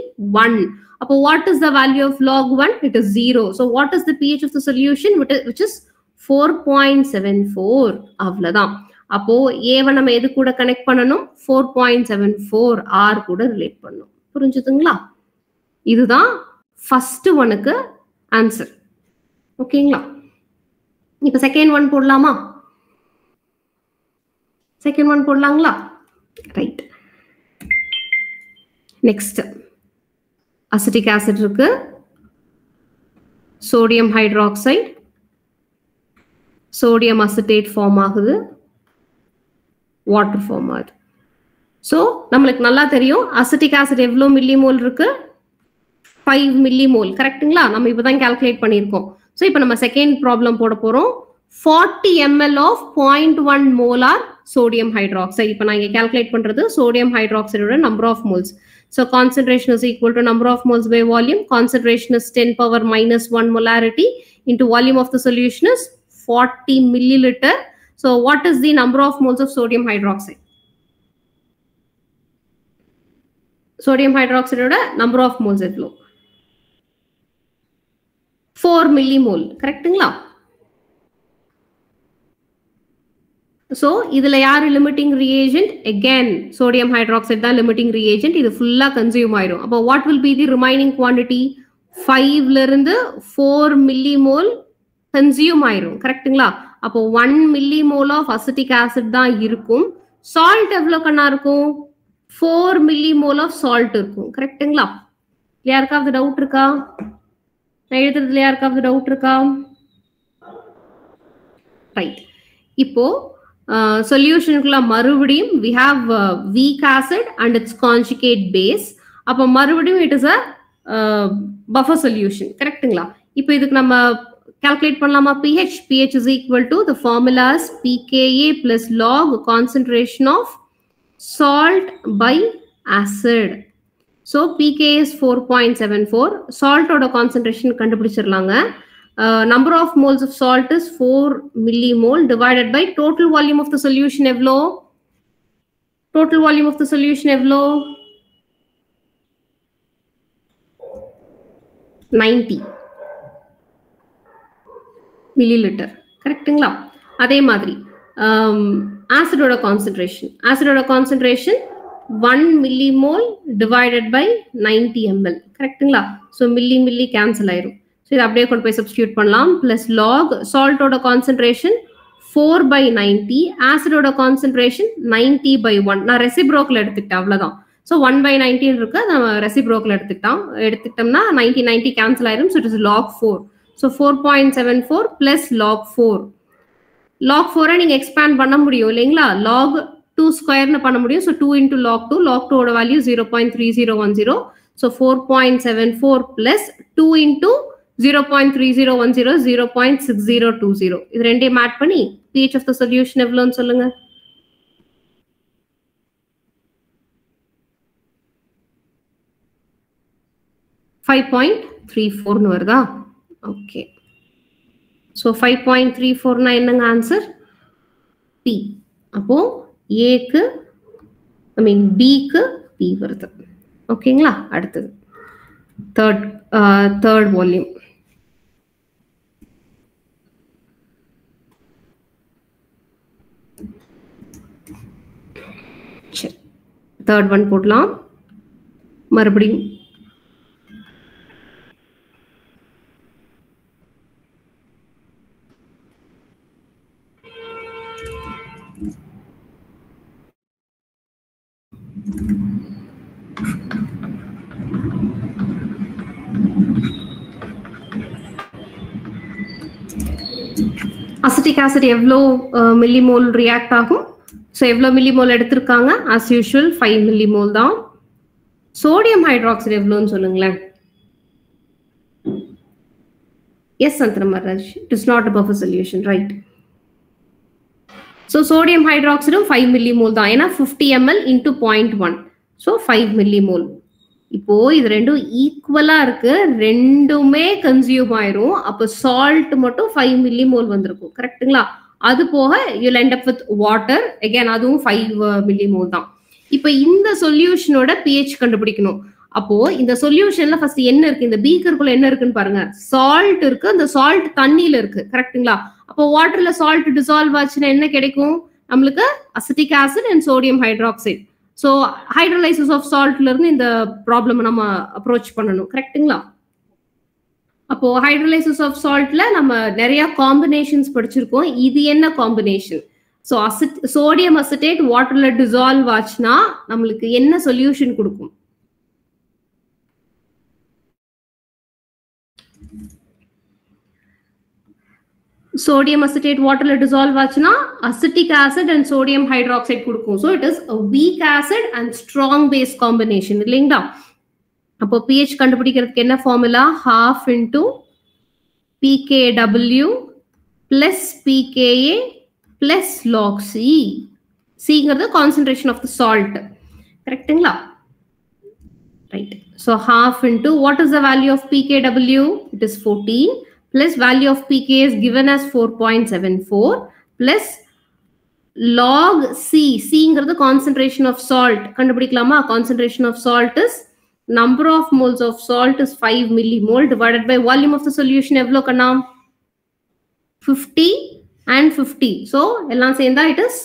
1 அப்போ what is the value of log 1 it is 0 so what is the pH of the solution which is 4.74 அவ்வளவுதான் அப்போ ஏவை நம்ம எது கூட கனெக்ட் பண்ணணும் 4.74 R கூட ரிலேட் பண்ணணும் புரிஞ்சுதுங்களா இதுதான் ஃபர்ஸ்ட் ஒனுக்கு ஆன்சர் ஓகேங்களா இப்ப செகண்ட் ஒன் போடலாமா செகண்ட் ஒன் போடலாங்களா ரைட் நெக்ஸ்ட் அசிட்டிக் ஆசிட் இருக்கு sodium hydroxide sodium acetate form ஆகுது வாட்டர் ஃபார்ம் ஆகுது ஸோ நம்மளுக்கு நல்லா தெரியும் அசிட்டிக் ஆசிட் எவ்வளோ மில்லிமோல் இருக்கு 5 millimole கரெக்ட்டுங்களா நம்ம இப்பதான் கால்குலேட் பண்ணியிருக்கோம் ஸோ இப்போ நம்ம செகண்ட் ப்ராப்ளம் போட போறோம் 40 ml of 0.1 molar sodium hydroxide இப்போ நான் இங்க கால்குலேட் பண்றது sodium hydroxide number of moles so concentration is equal to number of moles by volume concentration is 10 power minus 1 molarity into volume of the solution is 40 milliliter so what is the number of moles of sodium hydroxide sodium hydroxide number of moles எவ்வளோ 4 millimole. கரெக்ட்டுங்களா? So இதுல யாரு limiting reagent? Again sodium hydroxide தான் limiting reagent. இது full consume ஆயிடும். அப்போ what will be the remaining quantity? 5 ல இருந்து 4 millimole consume ஆயிடும். கரெக்ட்டுங்களா? அப்போ 1 millimole of acetic acid தான் இருக்கும். Salt எவ்வளவு கண்ணா இருக்கும்? 4 millimole of salt இருக்கும். கரெக்ட்டுங்களா? யாருக்காவது டவுட் இருக்கா? நான் எழுதுறதுல யாருக்காவது டவுட் இருக்கா? ரைட். இப்போ சொல்யூஷனுக்குள்ள மறுபடியும் we have weak acid and its conjugate base. அப்ப மறுபடியும் it is a buffer solution. கரெக்ட்டுங்களா? இப்போ இதுக்கு நம்ம calculate பண்ணலாமா pH? pH is equal to the formulas pKa plus log concentration of salt by acid. So pKa is 4.74. Salt oda concentration கண்டுபிடிச்சிரலாங்க. Number of moles of salt is 4 millimole divided by total volume of the solution evlo. Total volume of the solution evlo? 90 milliliter. Correctங்களா? அதே மாதிரி acid oda concentration. Acid oda concentration 1 millimole divided by 90 ml. Correctங்களா? So milli cancel ஆயிரும். So இது அப்படியே கொண்டு போய் substitute பண்ணலாம். Plus log salt oda concentration 4 by 90. Acid oda concentration 90 by 1. நான் reciprocal எடுத்துக்கிட்டேன் அவ்வளவுதான். So 1 by 90 இருக்கு. நம்ம reciprocal எடுத்துக்கிட்டோம்னா 90 cancel ஆயிரும். So it is log 4. So 4.74 plus log 4. Log 4 நீங்க expand பண்ண முடியும் இல்லைங்களா? Log 2 square னு பண்ண முடியும். So 2 into log 2. Log 2 ஓட value 0.3010. So 4.74 plus 2 into 0.3010 0.6020. இது ரெண்டையும் ஆட் பண்ணி pH of the solution எவ்வளவுன்னு சொல்லுங்க. .34 வருதா? ஓகே. So 5.34 என்னங்க ஆன்சர்? P. அப்போ A க்கு B க்கு P வருது. ஓகேங்களா? அடுத்தது third volume. சரி, third one போடலாம். மறுபடியும் அசிட்டிக் ஆசிட் எவ்வளோ மில்லிமோல் ரியாக்ட் ஆகும்? ஸோ எவ்வளோ மில்லிமோல் எடுத்திருக்காங்க? as usual 5 மில்லிமோல் தான். சோடியம் ஹைட்ராக்சைடு எவ்வளோன்னு சொல்லுங்களேன். Yes Chandramaraj, it is not a buffer solution, right? So sodium ஹைட்ராக்சைடும் 5 மில்லிமோல் தான். ஏன்னா 50 ml into 0.1. So 5 millimole. இப்போ இது ரெண்டும் ஈக்குவலா இருக்கு, ரெண்டுமே கன்சியூம் ஆயிரும். அப்ப சால்ட் மட்டும் 5 மில்லிமோல் வந்திருக்கும். கரெக்ட்டுங்களா? அது போக you'll end up with water. again அதுவும் 5 மில்லிமோல் தான். இப்போ இந்த சொல்யூஷனோட pH கண்டுபிடிக்கணும். அப்போ இந்த சொல்யூஷன்ல ஃபர்ஸ்ட் என்ன இருக்கு? இந்த பீக்கருக்குள்ள என்ன இருக்குன்னு பாருங்க. சால்ட் இருக்கு. அந்த சால்ட் தண்ணியில இருக்கு. கரெக்ட்டுங்களா? அப்போ வாட்டர்ல சால்ட் டிசால்வ் ஆச்சுன்னா என்ன கிடைக்கும்? நம்மளுக்கு acetic acid and sodium hydroxide. So hydrolysis of சால்ட்ல இருந்து இந்த ப்ராப்ளம் நம்ம அப்ரோச் பண்ணணும். கரெக்ட்டுங்களா? அப்போ ஹைட்ரோலைசிஸ் ஆஃப் சால்ட்ல நம்ம நிறைய காம்பினேஷன்ஸ் படிச்சிருக்கோம். இது என்ன காம்பினேஷன்? ஸோ சோடியம் அசிட்டேட் வாட்டர்ல டிசால்வ் ஆச்சுன்னா நம்மளுக்கு என்ன சொல்யூஷன் கொடுக்கும்? sodium acetate waterல dissolve ஆச்சுன்னா acetic acid and sodium hydroxide கொடுக்கும். So it is a weak acid and strong base combination இல்லைங்களா? அப்போ pH கண்டுபிடிக்கிறதுக்கு என்ன formula? half into pKw plus pKa plus log C. Cங்கிறது concentration of the salt. கரெக்ட்டுங்களா? Right. So half into what is the value of pKw? It is 14. Plus value of pK is given as 4.74 plus log C. C is the concentration of salt. Concentration of salt is number of moles of salt is 5 millimole divided by volume of the solution எவ்வளோ கண்ணா 50 and 50. So எல்லாம் சேர்ந்தா it is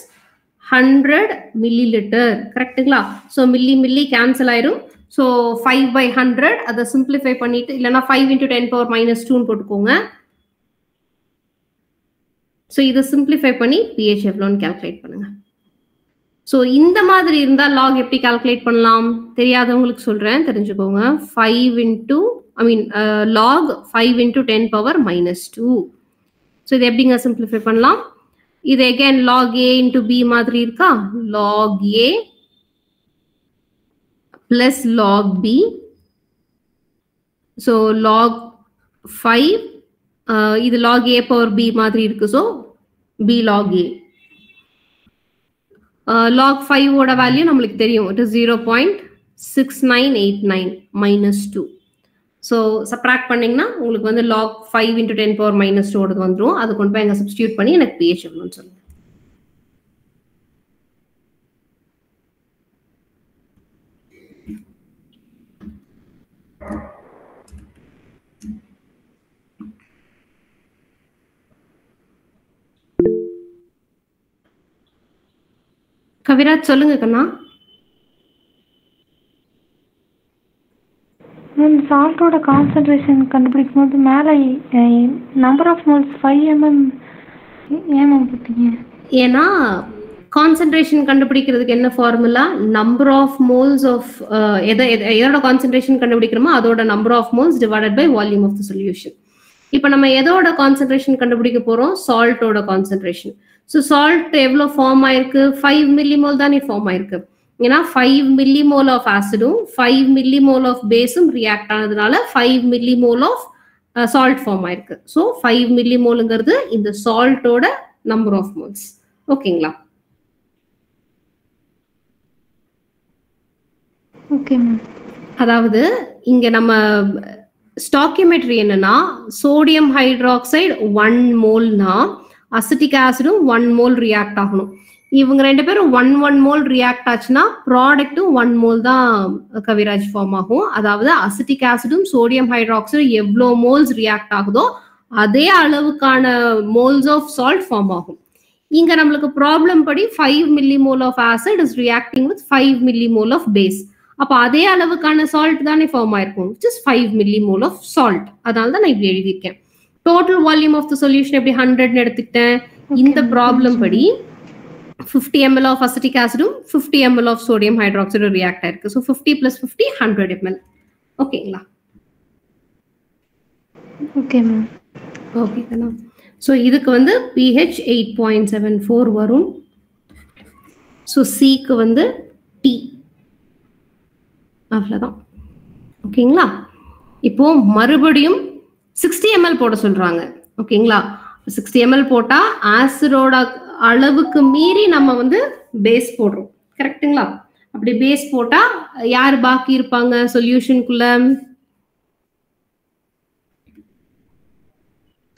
100 milliliter. கரெக்ட்டுங்களா? So milli cancel ஆயிரும். So 5 by 100 அதை simplify பண்ணிட்டு இல்லனா 5 into 10 power minus 2 போட்டுக்கோங்க. So இதை simplify பண்ணி pH எவ்வளோன்னு calculate பண்ணுங்க. So இந்த மாதிரி இருந்தா log எப்படி calculate பண்ணலாம்? தெரியாதவங்களுக்கு சொல்றேன், தெரிஞ்சுக்கோங்க. 5 into log 5 into 10 power minus 2. So இதை எப்படிங்க simplify பண்ணலாம்? இது again log a into b மாதிரி இருக்கா? log a plus log b. So log 5 இது log a power b மாதிரி இருக்கு. So b log a. Log 5 ஓட வேல்யூ நம்மளுக்கு தெரியும். It is 0.6989 minus 2. So subtract பண்ணீங்கன்னா உங்களுக்கு வந்து log 5 into 10 power minus 2 ஓடது வந்துரும். அது கொண்டு போய் அங்க சப்ஸ்டிடியூட் பண்ணி எனக்கு pH எவ்வளவுன்னு சொல்லுங்க. கவிராஜ் சொல்லுங்க கண்ணா. மேம் சால்ட்டோட கான்சன்ட்ரேஷன் கண்டுபிடிக்கும் போது மேலே நம்பர் ஆஃப் மோல்ஸ் 5 mm ஏன் மேம் கொடுத்தீங்க? ஏன்னா கான்சன்ட்ரேஷன் கண்டுபிடிக்கிறதுக்கு என்ன formula? Number of moles of எதோட கான்சன்ட்ரேஷன் கண்டுபிடிக்கிறோமோ அதோட number of moles divided by volume of the solution. இப்போ நம்ம எதோட கான்சன்ட்ரேஷன் கண்டுபிடிக்க போறோம்? சால்ட்டோட கான்சன்ட்ரேஷன். ஸோ சால்ட் எவ்வளோ ஃபார்ம் ஆயிருக்கு? 5 மில்லிமோல் தானே ஃபார்ம் ஆயிருக்கு. ஏன்னா 5 மில்லிமோல் ஆஃப் ஆசிடும் 5 மில்லிமோல் ஆஃப் பேஸும் ரியாக்ட் ஆனதுனால 5 மில்லிமோல் ஆஃப் சால்ட் ஃபார்ம் ஆயிருக்கு. ஸோ 5 மில்லிமோலுங்கிறது இந்த சால்ட்டோட நம்பர் ஆஃப் மோல்ஸ். ஓகேங்களா? Okay ma'am. அதாவது இங்க நம்ம ஸ்டாக்கியோமெட்ரி என்னன்னா சோடியம் ஹைட்ராக்சைடு 1 மோல்னா அசிட்டிக் ஆசிடும் 1 மோல் ரியாக்ட் ஆகணும். இவங்க ரெண்டு பேரும் 1 மோல் ரியாக்ட் ஆச்சுன்னா ப்ராடக்ட்டும் 1 மோல் தான் கவிராஜ் ஃபார்ம் ஆகும். அதாவது அசிட்டிக் ஆசிடும் சோடியம் ஹைட்ராக்சைடும் எவ்வளோ மோல்ஸ் ரியாக்ட் ஆகுதோ அதே அளவுக்கான மோல்ஸ் ஆஃப் சால்ட் ஃபார்ம் ஆகும். இங்க நம்மளுக்கு ப்ராப்ளம் படி 5 millimole of acid is reacting with 5 millimole of base. அப்ப அதே அளவுக்கான சால்ட் தானே ஃபார்ம் ஆயிருக்கும், which is 5 millimole of salt. அதனால தான் நான் இப்படி எழுதியிருக்கேன். Total volume of the solution எப்படி 100 எடுத்துக்கிட்டேன். இந்த ப்ராப்ளம் படி 50 ml of acetic acid 50 ml of sodium hydroxide react ஆயிருக்கு. So 50 plus 50 100 ml. ஓகேங்களா? Okay ma'am. ஓகே தானா? ஸோ இதுக்கு வந்து pH 8.74 வரும். ஸோ சிக்கு வந்து T. அவ்வளவுதான். ஓகேங்களா? இப்போ மறுபடியும் 60 ml போட சொல்றாங்க. ஓகேங்களா? 60 ml போட்டா ஆசிடோட அளவுக்கு மீறி நம்ம வந்து பேஸ் போடுறோம். கரெக்ட்டுங்களா? அப்படி பேஸ் போட்டா யார் பாக்கி இருப்பாங்க சொல்யூஷனுக்குள்ள?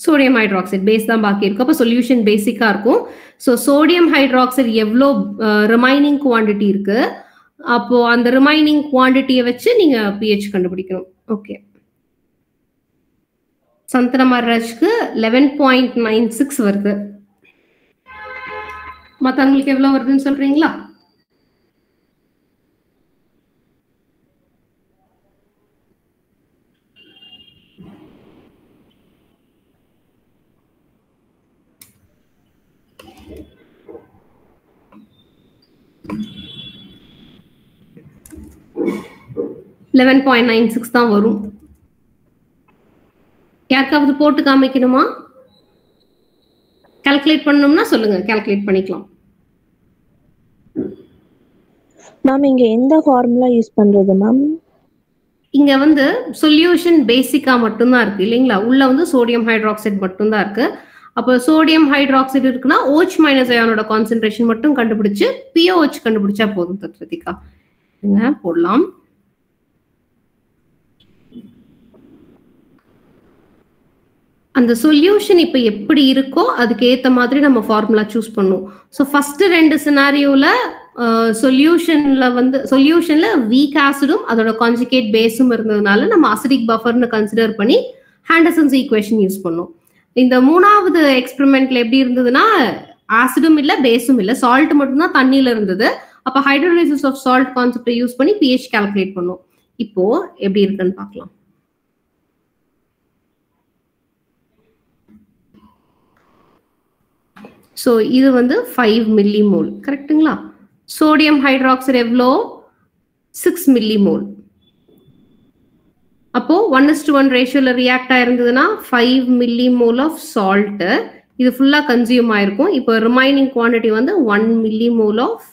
சோடியம் ஹைட்ராக்சைடு பேஸ் தான் பாக்கி இருக்கும். அப்போ சொல்யூஷன் பேசிக்கா இருக்கும். ஸோ சோடியம் ஹைட்ராக்சைடு எவ்வளோ ரிமைனிங் குவான்டிட்டி இருக்கு, அப்போ அந்த ரிமைனிங் குவான்டிட்டியை வச்சு நீங்க pH கண்டுபிடிக்கணும். ஓகே. சந்தனமராஜ்க்கு 11.96 வருது. மத்தவங்களுக்கு எவ்வளவு வருதுன்னு சொல்றீங்களா? $11.96 தான் வரும். யாருக்காவது போட்டு காமிக்கணுமா? கால்குலேட் பண்ணணும்னா சொல்லுங்க, கால்குலேட் பண்ணிக்கலாம். மேம் இங்க எந்த ஃபார்முலா யூஸ் பண்றது மேம்? இங்க வந்து சொல்யூஷன் பேசிக்கா மட்டும் தான் இருக்கு இல்லைங்களா? உள்ள வந்து சோடியம் ஹைட்ராக்சைடு மட்டும் தான் இருக்கு. அப்போ சோடியம் ஹைட்ராக்சைடு இருக்குன்னா OH மைனஸ் அயானோட கான்சென்ட்ரேஷன் மட்டும் கண்டுபிடிச்சு POH கண்டுபிடிச்சா போதும். தத்வதிகா போடலாம். அந்த சொல்யூஷன் இப்ப எப்படி இருக்கோ அதுக்கு ஏத்த மாதிரி நம்ம ஃபார்முலா சூஸ் பண்ணுவோம். ஸோ ஃபர்ஸ்ட் 2 சினாரியோல சொல்யூஷன்ல வீக் ஆசிடும் அதோட கான்ஜுகேட் பேஸும் இருந்ததுனால நம்ம அசிடிக் பஃபர்னு கன்சிடர் பண்ணி ஹாண்டர்சன்ஸ் ஈக்குவேஷன் யூஸ் பண்ணோம். இந்த மூணாவது எக்ஸ்பெரிமெண்ட்ல எப்படி இருந்ததுன்னா ஆசிடும் இல்ல பேஸும் இல்ல, சால்ட் மட்டும்தான் தண்ணியில இருந்தது. அப்ப ஹைட்ரோலைசிஸ் ஆஃப் சால்ட் கான்செப்டை யூஸ் பண்ணி pH கால்குலேட் பண்ணோம். இப்போ எப்படி இருக்குன்னு பார்க்கலாம். ஸோ இது வந்து 5 மில்லிமோல் கரெக்டுங்களா? சோடியம் ஹைட்ராக்சைடு எவ்வளோ 6 மில்லிமோல். அப்போ 1:1 ரேஷியோல ரியாக்ட் ஆயிருந்ததுன்னா 5 மில்லிமோல் ஆஃப் சால்ட் இது ஃபுல்லா கன்சியூம் ஆயிருக்கும். இப்போ ரிமைனிங் குவான்டிட்டி வந்து 1 மில்லிமோல் ஆஃப்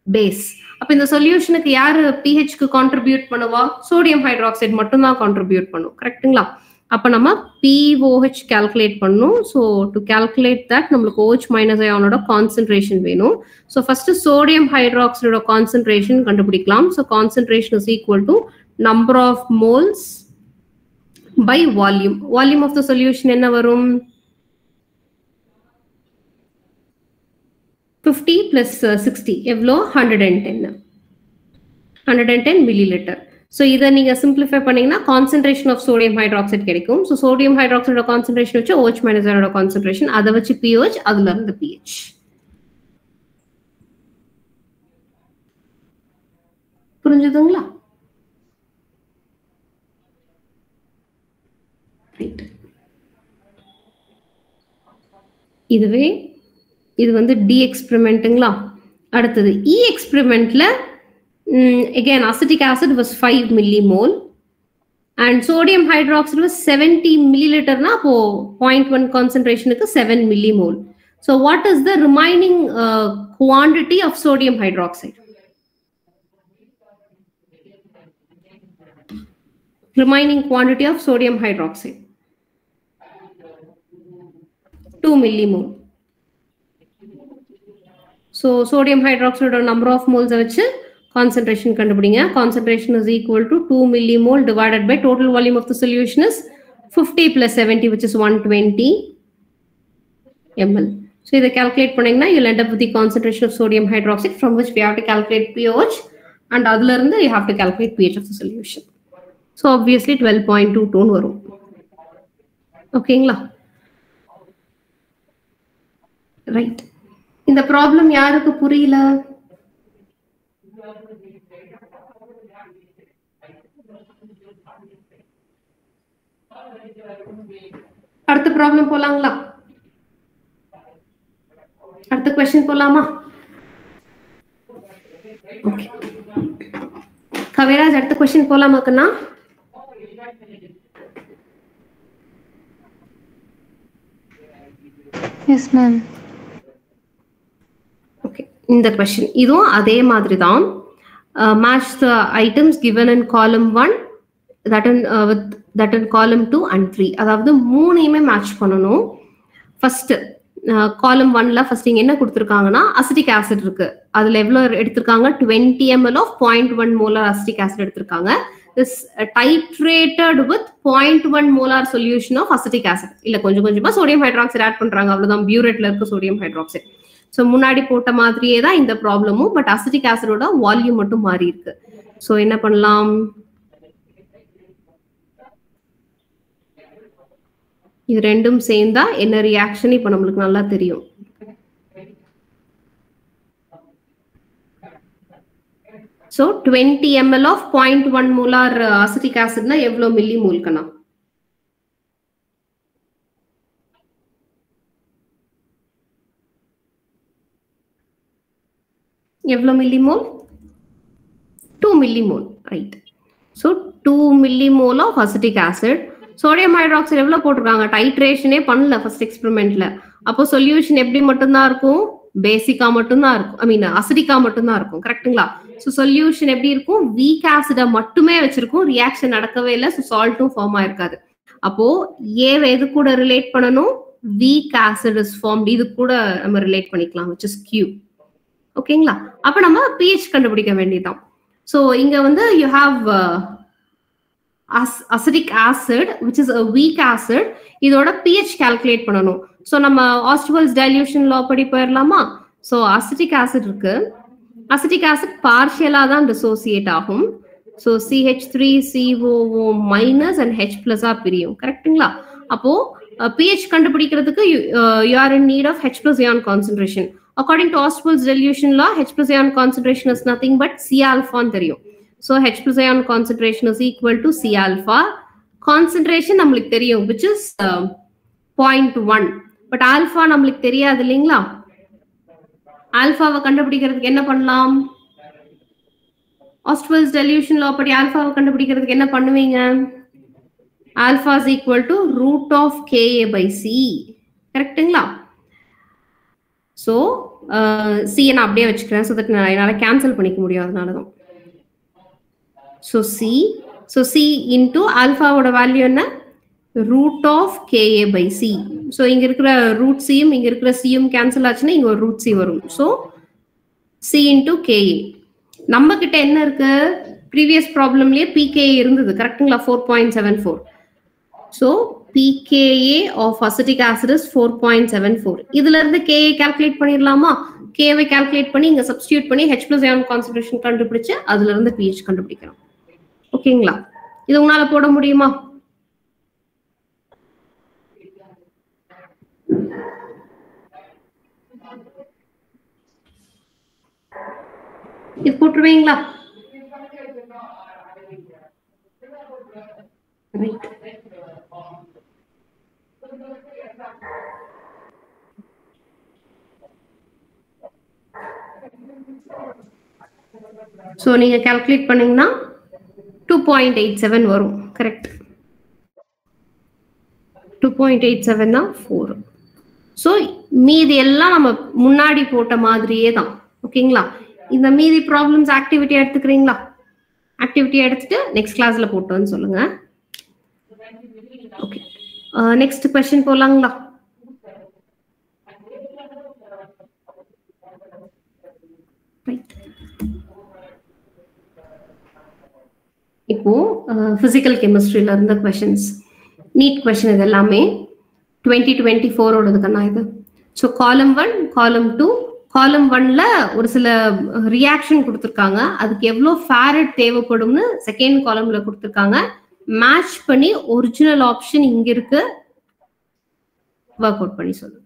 பேஸ். அப்ப இந்த சொல்யூஷனுக்கு யாரு pHக்கு கான்ட்ரிபியூட் பண்ணுவா? சோடியம் ஹைட்ராக்சைடு மட்டும் தான் கான்ட்ரிபியூட் பண்ணும் கரெக்ட்டுங்களா? அப்ப நம்ம POH கால்குலேட் பண்ணணும். ஸோ டு கால்குலேட் தட் நம்மளுக்கு OH மைனஸ் அயானோட கான்சென்ட்ரேஷன் வேணும். ஸோ ஃபர்ஸ்ட் சோடியம் ஹைட்ராக்சைடோட கான்சென்ட்ரேஷன் கண்டுபிடிக்கலாம். So concentration is equal to number of moles by volume. Volume of the solution என்ன வரும்? 50 plus 60 எவ்வளோ 110 மில்லிலிட்டர். ஸோ இதை நீங்க சிம்பிளிஃபை பண்ணீங்கன்னா கான்சென்ட்ரேஷன் ஆஃப் சோடியம் ஹைட்ராக்சைடு கிடைக்கும். ஸோ சோடியம் ஹைட்ராக்சைடோட கான்சென்ட்ரேஷன் வச்சு OH மைனஸ் அயோனோட கான்சென்ட்ரேஷன், அதை வச்சு POH, அதுல இருந்து pH. புரிஞ்சுதுங்களா? இதுவே இது வந்து டி எக்ஸ்பெரிமெண்ட்டுங்களா. அடுத்தது இ எக்ஸ்பெரிமெண்ட்ல again acetic acid was 5 millimole and sodium hydroxide was 70 milliliter na appo 0.1 concentration ku 7 millimole. So what is the remaining quantity of sodium hydroxide? Remaining quantity of sodium hydroxide 2 millimole. So sodium hydroxide number of moles வச்சு concentration கண்டுபிடிங்க. Concentration is equal to 2 millimole divided by total volume of the solution is 50 plus 70 which is 120 ml. So இதை calculate பண்ணீங்கன்னா you'll end up with the concentration of sodium hydroxide from which we have to calculate pOH and அதுல இருந்து you have to calculate pH of the solution. So obviously 12.22 வரும். ஓகேங்களா? Right. இந்த problem யாருக்கு புரியல? அடுத்த ப்ராப்ளம் போலாங்களா? அடுத்த क्वेश्चन போலாமா? ஓகே. கவிராஜ் அடுத்த क्वेश्चन போலாமா கண்ணா? Yes ma'am. ஓகே. இந்த क्वेश्चन இதுவும் அதே மாதிரி தான். Match the items given in column 1 that in column 2 and 3. அதாவது மூணையுமே மேட்ச் பண்ணணும். ஃபர்ஸ்ட் காலம் 1ல ஃபர்ஸ்ட் இங்க என்ன கொடுத்திருக்காங்கன்னா அசிட்டிக் ஆசிட் இருக்கு. அதுல எவ்வளவு எடுத்திருக்காங்க? 20 ml of 0.1 molar acetic acid எடுத்திருக்காங்க. This titrated with 0.1 molar solution of acetic acid. இல்ல கொஞ்சம் கொஞ்சமா சோடியம் ஹைட்ராக்சைடு ஆட் பண்றாங்க, அவ்வளவுதான். பியூரேட்ல இருக்கு சோடியம் ஹைட்ராக்சைடு. ஸோ முன்னாடி போட்ட மாதிரியே தான் இந்த ப்ராப்ளமும், பட் அசிட்டிக் ஆசிடோட வால்யூம் மட்டும் மாறி இருக்கு. ஸோ என்ன பண்ணலாம்? இது ரெண்டும் சேர்ந்தா என்ன ரியாக்ஷன் இப்ப நம்மளுக்கு நல்லா தெரியும். So 20 ml of 0.1 molar acetic acidனா எவ்வளவு மில்லி மோல்கனா? எவ்வளவு millimole? 2 millimole, right. So 2 millimole of acetic acid. Sodium hydroxide எவ்வளவு போட்டிருக்காங்க? டைட்ரேஷனே பண்ணல ஃபர்ஸ்ட் எக்ஸ்பெரிமெண்ட்ல. அப்போ சொல்யூஷன் எப்படி மட்டும்தான் இருக்கும்? பேசிக்கா மட்டும்தான் இருக்கும், ஐ மீன் அசிடிக்கா மட்டும்தான் இருக்கும், கரெக்டுங்களா? ஸோ சொல்யூஷன் எப்படி இருக்கும்? வீக் ஆசிட மட்டுமே வச்சிருக்கும், ரியாக்ஷன் நடக்கவே இல்லை, ஸோ சால்ட்டும் ஃபார்ம் ஆயிருக்காது. அப்போ ஏவை எது கூட ரிலேட் பண்ணணும்? வீக் ஆசிட் இஸ் ஃபார்ம்ட், இது கூட நம்ம ரிலேட் பண்ணிக்கலாம், which is Q. ஓகேங்களா? அப்ப நம்ம pH கண்டுபிடிக்க வேண்டியதுதான். ஸோ இங்க வந்து you have acidic acid which is a weak acid. இதோட pH கால்குலேட் பண்ணணும். ஸோ நம்ம ஆஸ்ட்வல்ஸ் டைல்யூஷன் லா படி போயிடலாமா? ஸோ அசிட்டிக் ஆசிட் இருக்கு. அசிட்டிக் ஆசிட் பார்ஷியலா தான் டிசோசியேட் ஆகும். So CH3COO minus and H பிளஸா பிரியும். கரெக்டுங்களா? அப்போ pH கண்டுபிடிக்கிறதுக்கு you are in need of H plus ion concentration. According to Ostwald's dilution law, H plus ion concentration is nothing but C alpha தெரியும். So H plus ion concentration is equal to C alpha. Concentration நம்மளுக்கு தெரியும், which is 0.1. But alpha நம்மளுக்கு தெரியாது இல்லைங்களா? ஆல்பாவை கண்டுபிடிக்கிறதுக்கு என்ன பண்ணலாம்? Ostwald's dilution law படி ஆல்பாவை கண்டுபிடிக்கிறதுக்கு என்ன பண்ணுவீங்க? Alpha is equal to root of Ka by C. கரெக்டுங்களா? ஸோ C நான் அப்படியே வச்சுக்கிறேன். ஸோ தட் என்னால் கேன்சல் பண்ணிக்க முடியும், அதனால தான். ஸோ C இன்டூ ஆல்ஃபாவோட வேல்யூ என்ன? Root of Ka by C. So இங்கே இருக்கிற ரூட் சியும் இங்கே இருக்கிற சியும் கேன்சல் ஆச்சுன்னா இங்கே ஒரு ரூட் சி வரும். So C into Ka. நம்ம கிட்ட என்ன இருக்கு? ப்ரீவியஸ் ப்ராப்ளம்லயே pKa இருந்தது. கரெக்டுங்களா? 4.74. So pKa of acetic acid is 4.74. இதுல இருந்து Ka calculate பண்ணிரலாமா? K வை calculate பண்ணி இங்க substitute பண்ணி H plus ion concentration கண்டுபிடிச்சு அதுல இருந்து pH கண்டுபிடிக்கிறோம். ஓகேங்களா? இது உங்களால போட முடியுமா? இது போட்டுருவீங்களா? ரைட். ஸோ நீங்க கால்குலேட் பண்ணீங்கன்னா 2.87 வரும். கரெக்ட். 2.87 தான் 4. ஸோ மீதி எல்லாம் நம்ம முன்னாடி போட்ட மாதிரியே தான். ஓகேங்களா? இந்த மீதி ப்ராப்ளம்ஸ் ஆக்டிவிட்டி எடுத்துக்கிறீங்களா? ஆக்டிவிட்டி எடுத்துட்டு நெக்ஸ்ட் கிளாஸ்ல போட்டோன்னு சொல்லுங்க. ஓகே, நெக்ஸ்ட் क्वेश्चन போலாங்களா? இப்போ பிசிக்கல் கெமிஸ்ட்ரியில இருந்த क्वेश्चंस, நீட் क्वेश्चन இது எல்லாமே 2024 ஓடது கண்ணா இது. ஸோ காலம் 1, காலம் 2, காலம் 1ல ஒரு சில ரியாக்ஷன் கொடுத்துருக்காங்க. அதுக்கு எவ்வளோ ஃபேரட் தேவைப்படும்னு செகண்ட் காலம்ல கொடுத்துருக்காங்க. மேட்ச் பண்ணி ஒரிஜினல் ஆப்ஷன் இங்க இருக்கு, ஒர்க் அவுட் பண்ணி சொல்லு.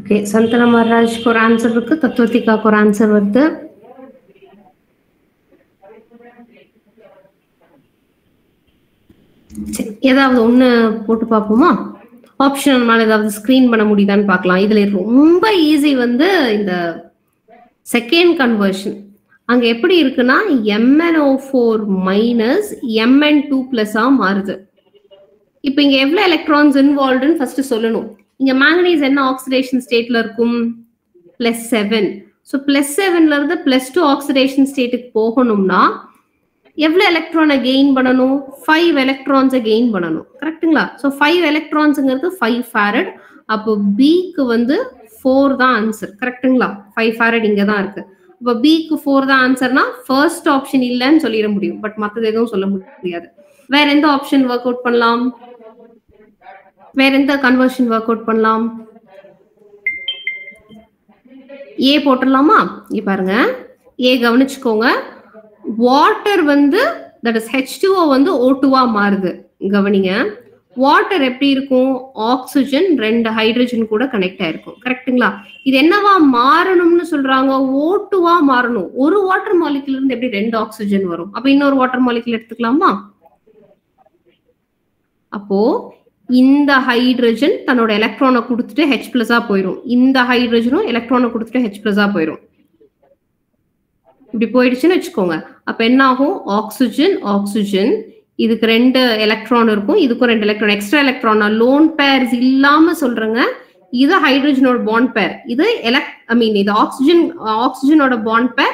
ஓகே, சந்தன மகாராஜ்க்கு ஒரு ஆன்சர் இருக்கு, தத்துவத்திகாக்கு ஒரு ஆன்சர் வருது. சரி, ஏதாவது ஒண்ணு போட்டு பார்ப்போமா? ஆப்ஷன் மேல ஏதாவது ஸ்கிரீன் பண்ண முடியுதான்னு பார்க்கலாம். இதுல ரொம்ப ஈஸி வந்து இந்த செகண்ட் கன்வர்ஷன். அங்க எப்படி இருக்குன்னா MnO4 மைனஸ் Mn2 பிளஸா மாறுது. இப்ப இங்க எவ்வளவு எலக்ட்ரான்ஸ் இன்வால்வ்டுன்னு ஃபர்ஸ்ட் சொல்லணும். இங்க மேங்கனீஸ் என்ன ஆக்சிடேஷன் ஸ்டேட்ல இருக்கும்? +7. ஸோ +7ல இருந்து +2 ஆக்சிடேஷன் ஸ்டேட்டுக்கு போகணும்னா எவ்வளவு எலக்ட்ரானை கெயின் பண்ணணும்? 5 எலக்ட்ரான்ஸை கெயின் பண்ணணும். கரெக்டுங்களா? So 5 எலக்ட்ரான்ஸுங்கிறது 5 farad. அப்போ பிக்கு வந்து 4 தான் ஆன்சர். கரெக்டுங்களா? 5 ஃபாரட் இங்க தான் இருக்கு. இப்போ பிக்கு 4 தான் ஆன்சர்னா ஃபர்ஸ்ட் ஆப்ஷன் இல்லைன்னு சொல்லிட முடியும். பட் மற்றது எதுவும் சொல்ல முடியாது. வேற எந்த ஆப்ஷன் ஒர்க் அவுட் பண்ணலாம்? வேற எந்த கன்வர்ஷன் ஒர்க் அவுட் பண்ணலாம்? ஏ போட்டுடலாமா? இங்க பாருங்க, ஏ கவனிச்சுக்கோங்க. வாட்டர் வந்து தட் இஸ் H2O வந்து O2வா மாறுது. கவனிங்க, வாட்டர் எப்படி இருக்கும்? ஆக்சிஜன் 2 ஹைட்ரஜன் கூட கனெக்ட் ஆயிருக்கும். கரெக்ட்டுங்களா? இது என்னவா மாறணும்னு சொல்றாங்க? O2வா மாறணும். ஒரு வாட்டர் மாலிக்யூல் இருந்து எப்படி 2 ஆக்சிஜன் வரும்? அப்ப இன்னொரு வாட்டர் மாலிக்யூல் எடுத்துக்கலாமா? அப்போ இந்த ஹைட்ரஜன் தன்னோட எலக்ட்ரானை கொடுத்துட்டு H+ போயிடும். இந்த ஹைட்ரஜனும் எலக்ட்ரானை கொடுத்துட்டு H+ போயிடும். இப்படி போயிடுச்சுன்னு வச்சுக்கோங்க. அப்ப என்ன ஆகும்? ஆக்சிஜன் ஆக்சிஜன் இதுக்கு 2 எலக்ட்ரான் இருக்கும், இதுக்கும் 2 electron. Extra electron loan purse இல்லாம சொல்றேங்க. இது ஹைட்ரஜனோட பாண்ட் பேர், இது இது ஆக்சிஜனோட பாண்ட் பேர்,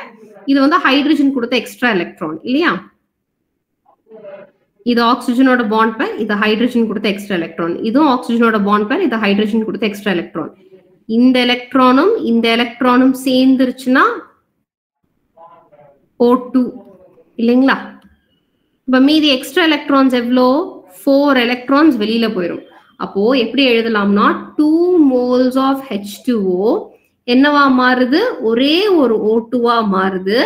இது வந்து ஹைட்ரஜன் கொடுத்த எக்ஸ்ட்ரா எலக்ட்ரான் இல்லையா? இது ஆக்சிஜனோட பாண்ட் பேர், இது ஹைட்ரஜன் கொடுத்த எக்ஸ்ட்ரா எலக்ட்ரான். இதுவும் ஆக்சிஜனோட பாண்ட் பேர், இது ஹைட்ரஜன் கொடுத்த எக்ஸ்ட்ரா எலக்ட்ரான். இந்த எலக்ட்ரானும் சேர்ந்துருச்சுன்னா O2 இல்லைங்களா? இப்ப மீதி எக்ஸ்ட்ரா எலக்ட்ரான்ஸ் எவ்வளோ? 4 எலக்ட்ரான்ஸ் வெளியில போயிடும். அப்போ எப்படி எழுதலாம்னா 2 moles of H2O என்னவா மாறுது? ஒரே ஒரு O2வா மாறுது.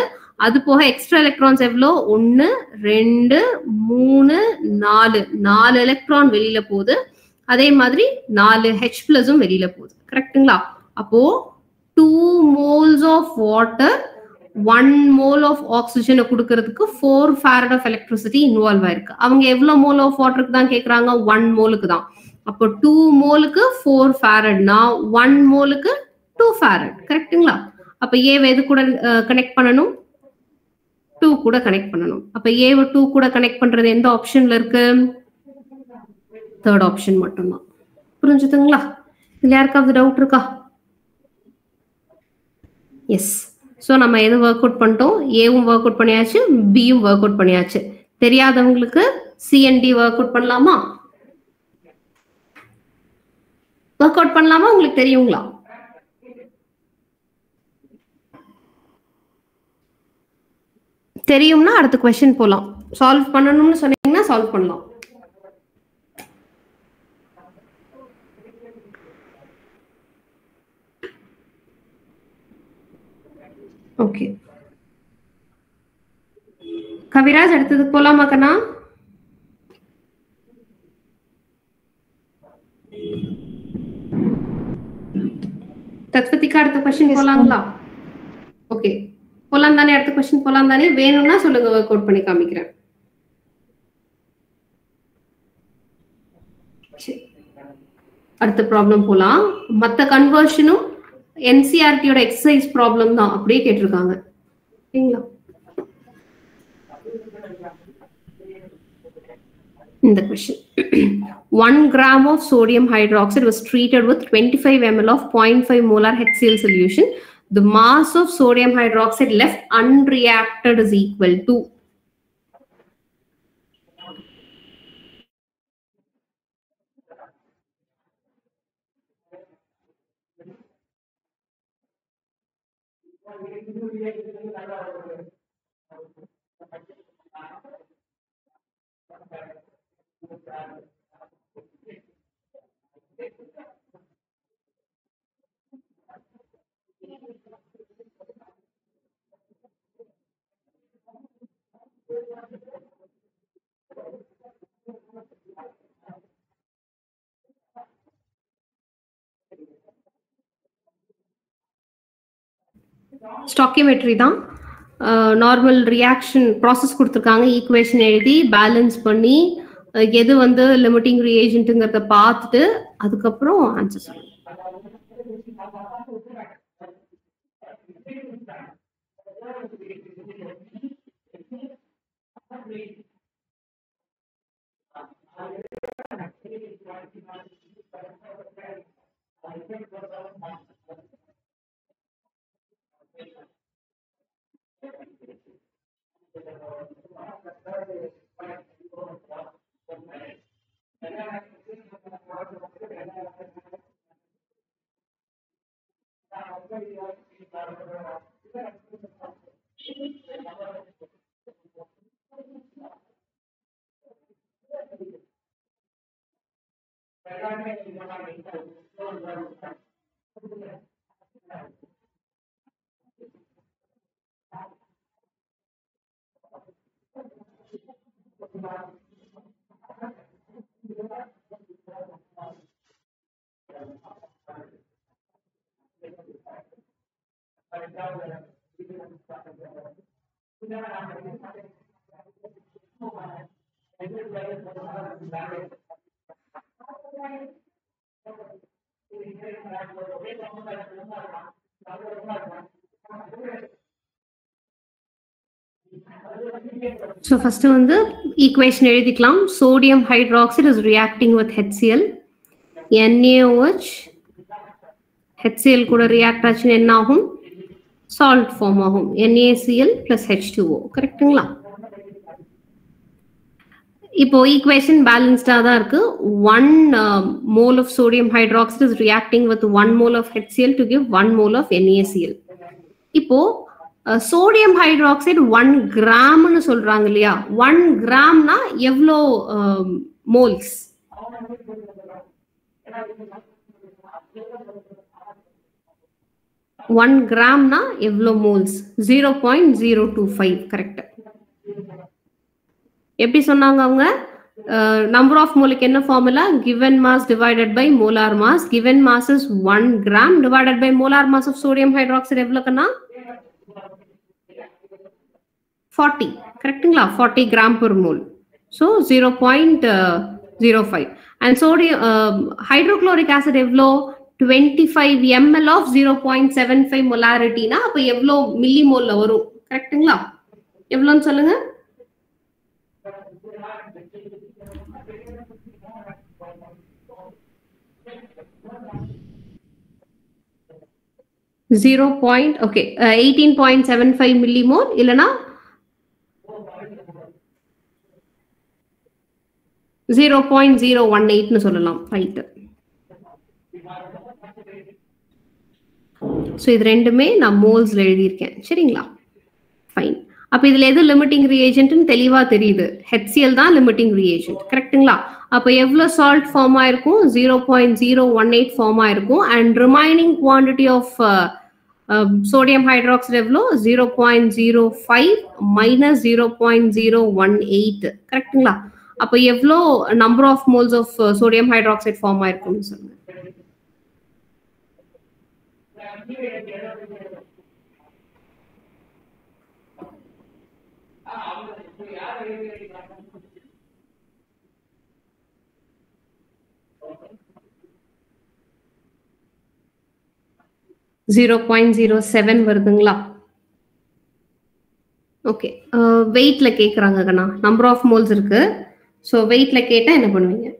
அது போக எக்ஸ்ட்ரா எலக்ட்ரான்ஸ் எவ்வளோ? 1 2 3 4 எலக்ட்ரான் வெளியில போகுது. அதே மாதிரி 4 H+ம் வெளியில போகுது. கரெக்ட்டுங்களா? அப்போ 2 moles of water 1 mole of oxygen கொடுக்கிறதுக்கு 4 farad of electricity இன்வால்வ் ஆயிருக்கு. அவங்க எவ்வளவு மோல் ஆஃப் வாட்டருக்கு தான் கேக்குறாங்க? 1 மோலுக்கு தான். அப்போ 2 மோலுக்கு 4 faradனா 1 மோலுக்கு 2 farad. கரெக்ட்டுங்களா? அப்ப ஏவை எது கூட கனெக்ட் பண்ணணும்? 2 கூட கனெக்ட் பண்ணணும். அப்ப ஏவை 2 கூட கனெக்ட் பண்றது எந்த ஆப்ஷன்ல இருக்கு? தேர்ட் ஆப்ஷன் மட்டும்தான். புரிஞ்சுதுங்களா? இதுல யாருக்காவது டவுட் இருக்கா? எஸ். ஸோ நம்ம எது ஒர்க் அவுட் பண்ணிட்டோம்? ஏவும் ஒர்க் அவுட் பண்ணியாச்சு, பியும் ஒர்க் அவுட் பண்ணியாச்சு. தெரியாதவங்களுக்கு சிஎன்டி ஒர்க் அவுட் பண்ணலாமா? ஒர்க் அவுட் பண்ணலாமா? உங்களுக்கு தெரியுங்களா? தெரியும்னா அடுத்த கொஸ்டின் போலாம். சால்வ் பண்ணணும்னு சொன்னீங்கன்னா சால்வ் பண்ணலாம். ஓகே, கவிராஜ் அடுத்ததுக்கு போலாமா கண்ணா? தத்வதிகா அடுத்த கொஸ்டின் போலாங்களா? ஓகே போலாம் தானே? அடுத்த கொஸ்டின் போலாம் தானே? வேணும்னா சொல்லுங்க, ஒர்க் அவுட் பண்ணி காமிக்கிறேன். அடுத்த ப்ராப்ளம் போலாம். மத்த கன்வர்ஷனும் என்சிஆர்டியோட எக்ஸசைஸ் ப்ராப்ளம் தான் அப்படியே கேட்டிருக்காங்க. சரிங்களா? இந்த question 1 gram of sodium hydroxide was treated with 25 ml of 0.5 molar HCl solution. The mass of sodium hydroxide left unreacted is equal to. Stoichiometry தான். நார்மல் ரியாக்ஷன் ப்ராசஸ் கொடுத்துருக்காங்க. ஈக்குவேஷன் எழுதி பேலன்ஸ் பண்ணி எது வந்து லிமிட்டிங் ரியேஜென்ட்ங்கிறத பார்த்துட்டு அதுக்கப்புறம் ஆன்சர் சொல்லுங்க. So first வந்து equation எழுதிக்கலாம். Sodium hydroxide is reacting with HCl. NaOH HCl கூட react ஆச்சுன்னா என்ன ஆகும்? Salt form ஆகும். NaCl plus H2O. கரெக்ட்டுங்களா? இப்போ equation balanced-ஆ தான் இருக்கு. 1 mole of sodium hydroxide is reacting with 1 mole of HCl to give 1 mole of NaCl. இப்போ சோடியம் ஹைட்ராக்சைடு 1 கிராம்னு சொல்றாங்க இல்லையா? 1 கிராம்னா எவ்வளோ மோல்ஸ்? ஒன் கிராம்னா எவ்வளோ மோல்ஸ்? 0.025. கரெக்ட். எப்படி சொன்னாங்க அவங்க? நம்பர் ஆஃப் மோலுக்கு என்ன formula? given mass divided by molar mass. given mass is 1 gram divided by molar mass of sodium hydroxide எவ்வளோக்குன்னா 40. கரெக்ட்டுங்களா? 40 gram per mole. So 0.05. and sodium hydrochloric acid எவ்வளோ? 25 ml of 0.75 molarity னா அப்ப எவ்வளோ மில்லிமோல்ல வரும்? கரெக்ட்டுங்களா? எவ்வளோன்னு சொல்லுங்க. Okay, 18.75 millimole இல்லனா 0.018 சொல்லலாம். ரைட். சோ இது ரெண்டுமே நான் மோல்ஸ்ல எழுதி இருக்கேன். சரிங்களா? ஃபைன். அப்ப இதுல எது லிமிட்டிங் ரிஏஜென்ட்னு தெளிவா தெரியுது. HCl தான் லிமிட்டிங் ரிஏஜென்ட். கரெக்ட்டுங்களா? அப்ப எவ்வளவு சால்ட் ஃபார்ம் ஆயிருக்கும்? 0.018 ஃபார்ம் ஆயிருக்கும். And remaining quantity of sodium hydroxide எவ்வளோ? 0.05 minus 0.018. கரெக்ட்டுங்களா? அப்ப எவ்வளோ number of moles of sodium hydroxide form ஆயிருக்கும்னு சொல்லுங்க. .07 வருதுங்களா? ஓகே. வெயிட்ல கேக்குறாங்க கண்ணா. நம்பர் ஆஃப் மோல்ஸ் இருக்கு. சோ வெயிட்ல கேட்டா என்ன பண்ணுவீங்க?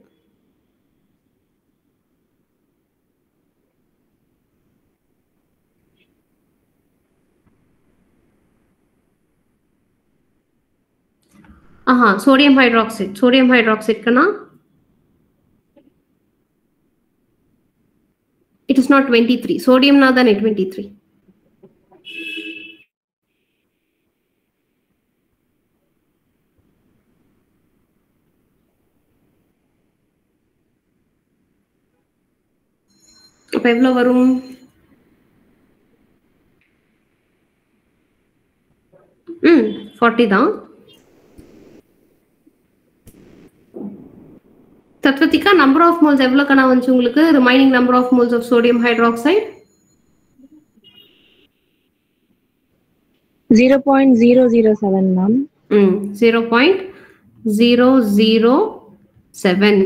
சோடியம் ஹைட்ராக்சைடுக்குன்னா it is not 23. sodium na than 23. அப்ப எவ்வளவு வரும்? ம் 40 தான். தத்வதிகா நம்பர் ஆஃப் மோல்ஸ் எவ்வளவு கணா வந்துச்சு உங்களுக்கு? Remaining number of moles of sodium hydroxide 0.007 ma'am. 0.007.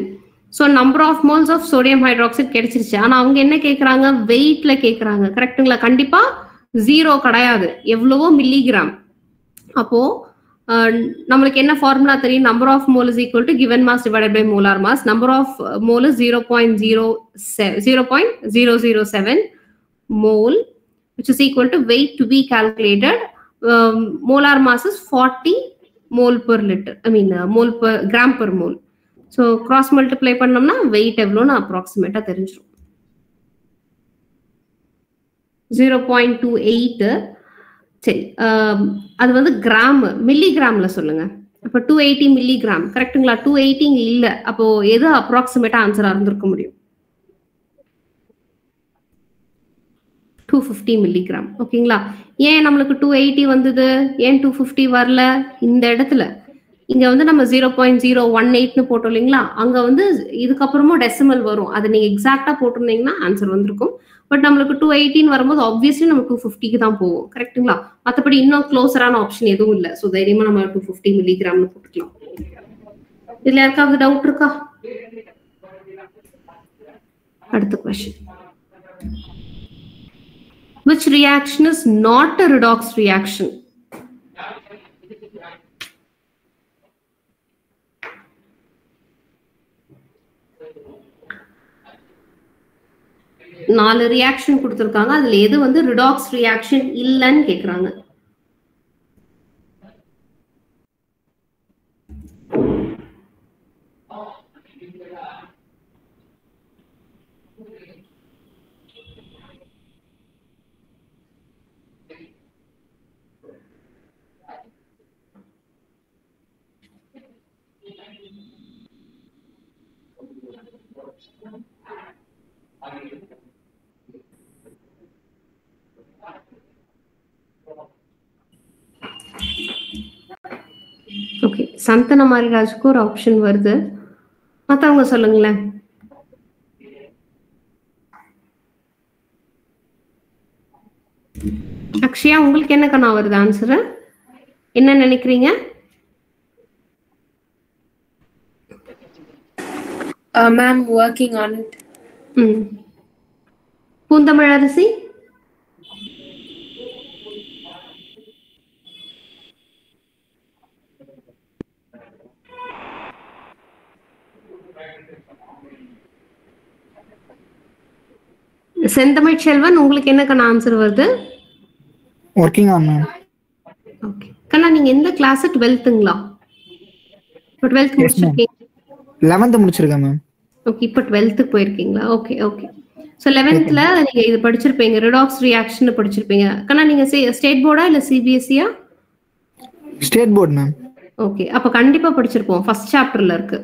So number of moles of sodium hydroxide கிடைச்சிருச்சு. ஆனா அவங்க என்ன கேட்கறாங்க? வெயிட்ல கேட்கறாங்க. கரெக்ட்டுங்களா? கண்டிப்பா 0 கிடையாது. எவ்வளவோ மில்லிகிராம். அப்போ நம்மளுக்கு என்ன ஃபார்முலா தெரியும்? Number of mole is equal to given mass divided by molar mass. Number of mole is 0.007 mole, which is equal to weight to be calculated. Molar mass is 40 mole per liter. I mean mole per gram per mole. So cross multiply பண்ணோம்னா weight எவ்வளோன்னு அப்ராக்சிமேட்டா தெரிஞ்சிடும். 0.28. சரி, அது வந்து gram, மில்லிகிராம்ல சொல்லுங்க. அப்ப 280 milligram. கரெக்ட்டுங்களா? 280 இல்ல. அப்போ எது அப்ராக்சிமேட்டா ஆன்சரா இருந்திருக்க முடியும்? 250 மில்லிகிராம். ஓகேங்களா? ஏன் நம்மளுக்கு 280 வந்தது? ஏன் 250 வரல? இந்த இடத்துல இங்க வந்து நம்ம 0.018 போட்டோம் இல்லைங்களா, அங்க வந்து இதுக்கப்புறமும் டெசிமல் வரும். அதை நீங்க எக்ஸாக்டா போட்டிருந்தீங்கன்னா ஆன்சர் வந்திருக்கும். பட் நம்மளுக்கு 218 வரும்போது ஆப்வியஸ்லி நம்ம 250க்கு தான் போவோம். கரெக்ட்டுங்களா? மற்றபடி இன்னும் க்ளோசரான ஆப்ஷன் எதுவும் இல்லை. ஸோ தைரியமா நம்ம 250 மில்லிகிராம்னு போட்டுக்கலாம். இதுல யாருக்காவது டவுட் இருக்கா? அடுத்த question. Which reaction is not a redox reaction? நாலு ரியாக்ஷன் கொடுத்திருக்காங்க. அதுல எது வந்து ரிடாக்ஸ் ரியாக்ஷன் இல்லன்னு கேக்குறாங்க. ஓகே, சந்தன மாரிராஜுக்கு ஒரு ஆப்ஷன் வருது. மத்தவங்க சொல்லுங்களேன். அக்ஷயா, உங்களுக்கு என்ன கண்ணா வருது ஆன்சர்? என்ன நினைக்கிறீங்க? Ma'am, working on it. பூந்தமிழரசி? செந்தமிழ் செல்வன், உங்களுக்கு என்ன கண்ணா ஆன்சர் வருது? Working on ma'am. ஓகே கண்ணா, நீங்க எந்த கிளாஸ்? 12ங்களா? இப்போ 12th முடிச்சிருக்கீங்க? 11th முடிச்சிருக்கேன் மேம். ஓகே, இப்போ 12th போயிருக்கீங்களா? Okay okay. ஸோ 11th நீங்க இது படிச்சிருப்பீங்க, ரிடாக்ஸ் ரியாக்ஷன் படிச்சிருப்பீங்க. கண்ணா நீங்க ஸ்டேட் போர்டா இல்ல சிபிஎஸ்சியா? State board ma'am. ஓகே, அப்ப கண்டிப்பா படிச்சிருப்போம். ஃபர்ஸ்ட் சாப்டர்ல இருக்கு.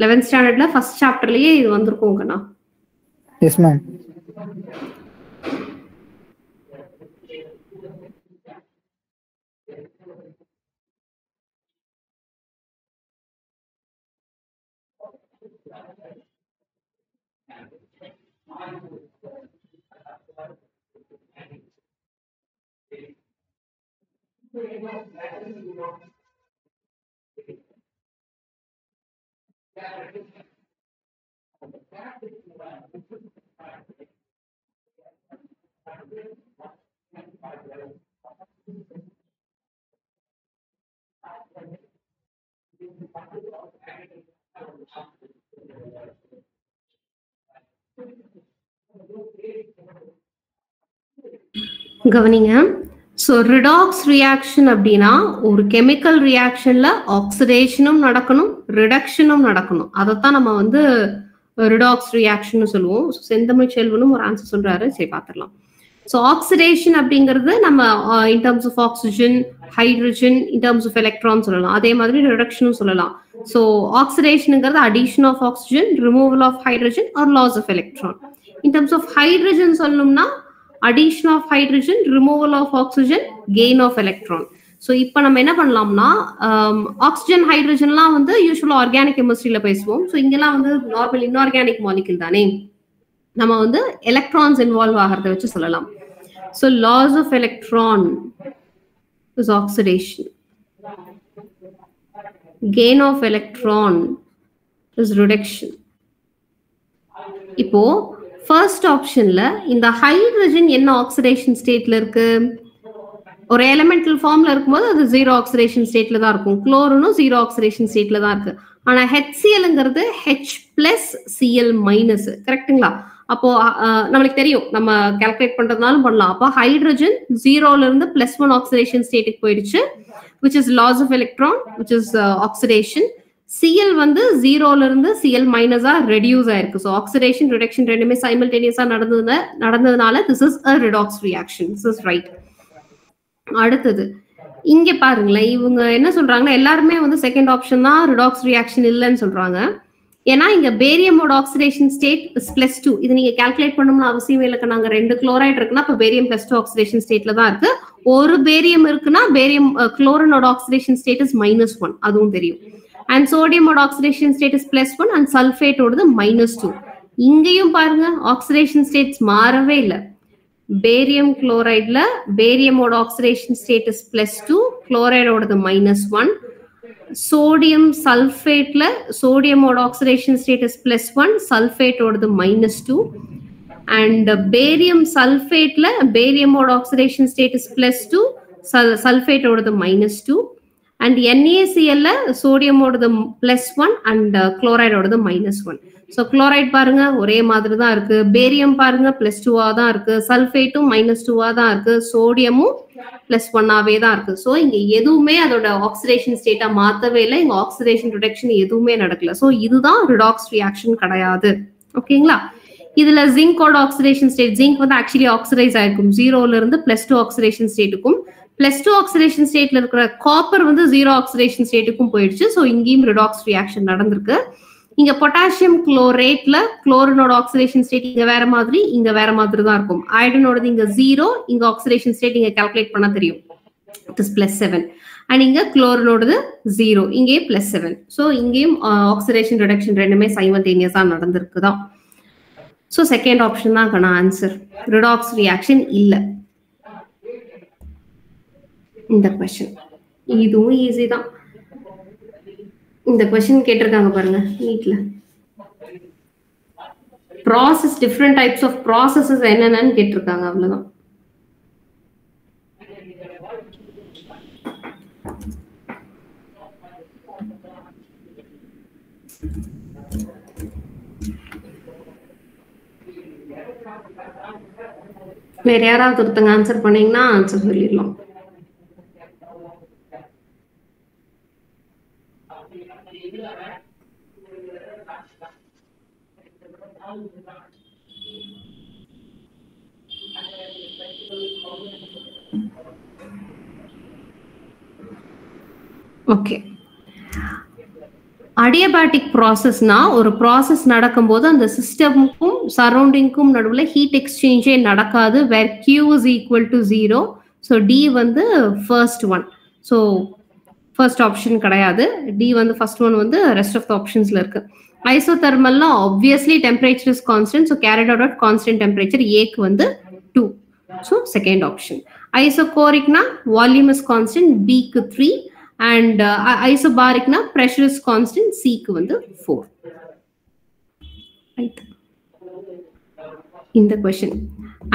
11th ஸ்டாண்டர்ட்ல ஃபர்ஸ்ட் சாப்டர்லயே இது வந்திருக்கும் கண்ணா. Yes ma'am. கவனிங்க. ஸோ ரிடாக்ஸ் ரியாக்ஷன் அப்படின்னா ஒரு கெமிக்கல் ரியாக்ஷன்ல ஆக்சிடேஷனும் நடக்கணும், ரிடக்ஷனும் நடக்கணும். அதைத்தான் நம்ம வந்து ரிடாக்ஸ் ரியாக்ஷன் சொல்லுவோம். செந்தமிழ் செல்வனும் ஒரு ஆன்சர் சொல்றாரு, சரி பார்த்துடலாம். ஸோ ஆக்சிடேஷன் அப்படிங்கிறது நம்ம in terms of oxygen, hydrogen, in terms of electron சொல்லலாம். அதே மாதிரி ரிடக்ஷனும் சொல்லலாம். ஸோ ஆக்சிடேஷனுங்கிறது addition of oxygen, removal of hydrogen or loss of electron. In terms of hydrogen சொல்லணும்னா addition of hydrogen, removal of oxygen, gain of electron. So இப்போ நம்ம என்ன பண்ணலாம்னா, ஆக்சிஜன் ஹைட்ரஜன்லாம் வந்து யூஸ்வலா ஆர்கானிக் கெமிஸ்ட்ரியில பேசுவோம். ஸோ இங்கெல்லாம் வந்து நார்மல் இன்ஆர்கானிக் மாலிகுல் தானே, நம்ம வந்து எலக்ட்ரான்ஸ் இன்வால்வ் ஆகிறத வச்சு சொல்லலாம். So loss of electron is oxidation, gain of electron is reduction. இப்போ ஃபர்ஸ்ட் ஆப்ஷன்ல இந்த ஹைட்ரஜன் என்ன ஆக்சிடேஷன் ஸ்டேட்ல இருக்கு? ஒரு எலிமெண்டல் ஃபார்ம்ல இருக்கும்போது அது 0 ஆக்சிடேஷன் ஸ்டேட்ல தான் இருக்கும். குளோரினும் 0 ஆக்சிடேஷன் ஸ்டேட்ல தான் இருக்கு. ஆனா HClங்கிறது H+Cl-, கரெக்ட்டுங்களா? அப்போ நம்மளுக்கு தெரியும், நம்ம கால்குலேட் பண்றதுனாலும் பண்ணலாம். அப்போ ஹைட்ரஜன் 0ல இருந்து +1 ஆக்சிடேஷன் ஸ்டேட்டுக்கு போயிடுச்சு, which is loss of electron, which is oxidation. Cl வந்து 0ல இருந்து Cl- ரெடியூஸ் ஆயிருக்கு. ஸோ ஆக்சிடேஷன் ரிடக்ஷன் ரெண்டுமே சைமல்டேனியஸா நடந்ததுனால this is a redox reaction. This is right. அடுத்தது இங்க பாருங்களேன், இவங்க என்ன சொல்றாங்கன்னா எல்லாருமே வந்து செகண்ட் ஆப்ஷன் தான் ரிடாக்ஸ் ரியாக்ஷன் இல்லைன்னு சொல்றாங்க. ஏன்னா இங்க பேரியமோட ஆக்சிடேஷன் ஸ்டேட் +2. இது நீங்க கால்குலேட் பண்ணணும்னு அவசியம் இல்லை. நாங்க 2 குளோரைட் இருக்குன்னா இப்ப பேரியம் +2 ஆக்சிடேஷன் ஸ்டேட்ல தான் இருக்கு. ஒரு பேரியம் இருக்குன்னா பேரியம் குளோரினோட ஆக்சிடேஷன் ஸ்டேட்டஸ் -1 அதுவும் தெரியும். அண்ட் சோடியமோட ஆக்சிடேஷன் ஸ்டேட்டஸ் +1 அண்ட் சல்ஃபேட்டோடது -2. இங்கேயும் பாருங்க ஆக்சிடேஷன் ஸ்டேட்ஸ் மாறவே இல்லை. பேரியம் குளோரைட்ல பேரியமோட ஆக்சிடேஷன் ஸ்டேட்டஸ் +2, குளோரைடோடது -1. சோடியம் சல்ஃபேட்ல சோடியமோட ஆக்சிடேஷன் ஸ்டேட்டஸ் +1, சல்ஃபேட்டோடது -2. அண்ட் பேரியம் சல்ஃபேட்ல பேரியமோட ஆக்சிடேஷன் ஸ்டேட்டஸ் +2, சல்ஃபேட்டோடது -2. அண்ட் NaClல சோடியமோடது +1 அண்ட் குளோரைடோடது -1. ஸோ குளோரைட் பாருங்க ஒரே மாதிரி தான் இருக்கு, பேரியம் பாருங்க +2 தான் இருக்கு, சல்ஃபேட்டும் -2 தான் இருக்கு, சோடியமும் +1 தான் இருக்கு. ஸோ இங்க எதுவுமே அதோட ஆக்சிடேஷன் ஸ்டேட்டா மாத்தவே இல்லை, இங்க ஆக்சிடேஷன் ரிடக்ஷன் எதுவுமே நடக்கல. ஸோ இதுதான் ரிடாக்ஸ் ரியாக்ஷன் கிடையாது. ஓகேங்களா? இதுல ஜிங்கோட ஆக்சிடேஷன் ஸ்டேட், ஜிங்க் வந்து ஆக்சுவலி ஆக்சிடைஸ் ஆயிருக்கும் 0ல இருந்து +2 ஆக்சிடேஷன் ஸ்டேட்டுக்கும், +2 ஆக்சிடேஷன் ஸ்டேட்ல இருக்கிற காப்பர் வந்து 0 ஆக்சிடேஷன் ஸ்டேட்டுக்கும் போயிடுச்சு. ஸோ இங்கேயும் ரிடாக்ஸ் ரியாக்ஷன் நடந்திருக்கு. இங்க பொட்டாசியம் குளோரேட்ல குளோரினோட ஆக்சிடேஷன் ஸ்டேட் இங்க வேற மாதிரி, இங்க வேற மாதிரி தான் இருக்கும். அயடனோடது இங்க 0, இங்க ஆக்சிடேஷன் ஸ்டேட் இங்க கால்குலேட் பண்ண தெரியும், இட் இஸ் +7. அண்ட் இங்க குளோரினோடது 0, இங்கேயும் +7. ஸோ இங்கேயும் ஆக்சிடேஷன் ரிடக்ஷன் ரெண்டுமே சைமல்டேனியஸா நடந்திருக்குதான். ஸோ செகண்ட் ஆப்ஷன் தான் ஆன்சர், ரிடாக்ஸ் ரியாக்ஷன் இல்ல. இந்த கொஸ்டின் இதுவும் ஈஸி தான். இந்த கொஸ்டின் கேட்டிருக்காங்க பாருங்க நீட்ல. Process different types of processes என்னென்னு கேட்டிருக்காங்க, அவ்வளவுதான். வேற யாராவது ஒருத்தங்க ஆன்சர் பண்ணீங்கன்னா ஆன்சர் சொல்லிடலாம். ஓகே, அடியபாட்டிக் ப்ராசஸ்னா ஒரு ப்ராசஸ் நடக்கும்போது அந்த சிஸ்டமுக்கும் சரௌண்டிங்க்கும் நடுவில் ஹீட் எக்ஸ்சேஞ்சே நடக்காது, where Q is equal to 0. So D வந்து first one. So first option கிடையாது, டி வந்து ஃபர்ஸ்ட் ஒன் வந்து ரெஸ்ட் ஆஃப் த ஆப்ஷன்ஸ்ல இருக்கு. ஐசோதெர்மல்னா obviously temperature is constant, so carried out at constant temperature, ஏக்கு வந்து 2. So second option. ஐசோகோரிக்னா வால்யூம் இஸ் கான்ஸ்டன்ட், பிக்கு 3. and isobaric na pressure is constant, C க்கு வந்து 4. right. In the question,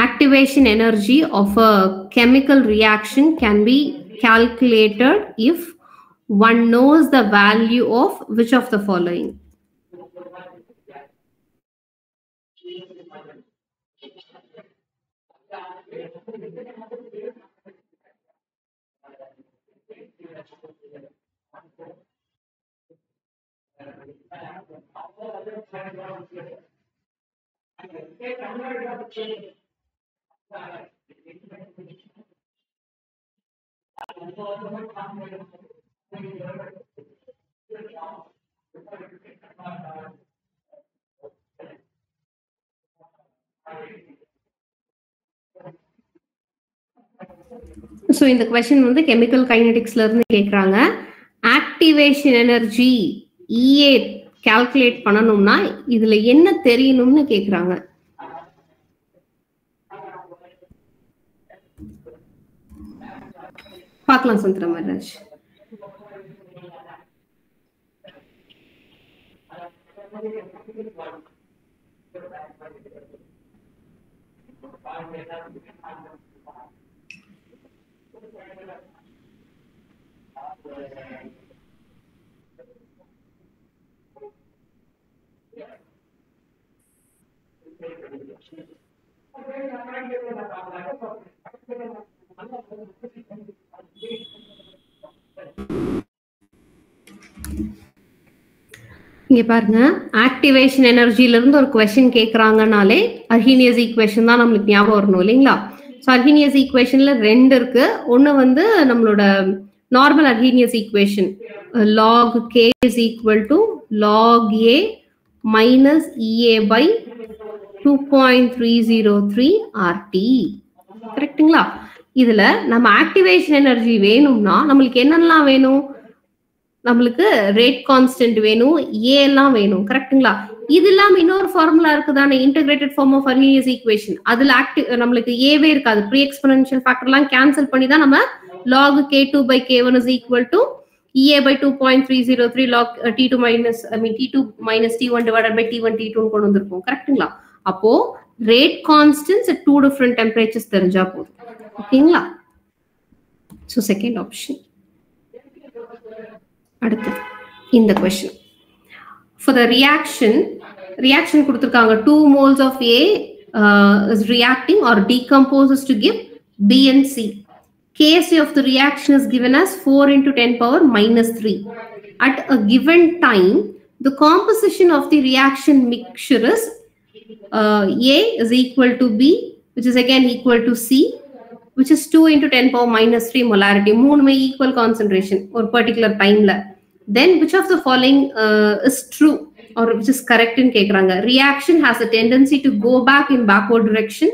activation energy of a chemical reaction can be calculated if one knows the value of which of the following? So இந்த question வந்து chemical kineticsல இருந்து கேக்குறாங்க. Activation energy EA calculate பண்ணனும்னா இதுல என்ன தெரியணும்னு கேக்குறாங்க. பார்க்கலாம் சந்திர மகாராஜ். இங்க பாருங்க, ஆக்டிவேஷன் எனர்ஜில இருந்து ஒரு क्वेश्चन கேக்குறாங்கனாலே அர்ஹீனியஸ் ஈக்குவேஷன் தான் நமக்கு ஞாபகம் வரணும் இல்லீங்களா? சோ அர்ஹீனியஸ் ஈக்குவேஷன்ல ரெண்டு இருக்கு. ஒன்னு வந்து நம்மளோட normal Arrhenius equation log k is equal to log a minus ea by 2.303 RT. கரெக்ட்டுங்களா? இதுல நம்ம ஆக்டிவேஷன் எனர்ஜி வேணும்னா நம்மளுக்கு என்னெல்லாம் வேணும்? நம்மளுக்கு ரேட் கான்ஸ்டன்ட் வேணும், ஏ எல்லாம் வேணும். கரெக்ட்டுங்களா? இது இல்லாம இன்னொரு ஃபார்முலா இருக்குதானே, இன்டகிரேட்டட் ஃபார்ம் ஆஃப் அர்ஹினியஸ் ஈக்குவேஷன். அதுல நம்மளுக்கு ஏவே இருக்காது. ப்ரீ எக்ஸ்போனென்ஷியல் ஃபேக்டர் எல்லாம் கேன்சல் பண்ணி தான் நம்ம log k2 by k1 is equal to EA by 2.303 log T2 minus T2 minus T1 divided by T1 T2 கொண்டு வந்திருக்கோம். கரெக்ட்டுங்களா? அப்போ rate constants at two different temperatures தெரிஞ்சா போதும். ஓகேங்களா? So second option. அடுத்து இந்த question. For the reaction கொடுத்திருக்காங்க 2 moles of A is reacting or decomposes to give B and C. Kc of the reaction is given as 4 into 10 power minus 3. At a given time, the composition of the reaction mixture is A is equal to B, which is again equal to C, which is 2 into 10 power minus 3 molarity. மூணுமே equal concentration or particular time la. Then which of the following is true or which is correct in கேக்குறாங்க? Reaction has a tendency to go back in backward direction.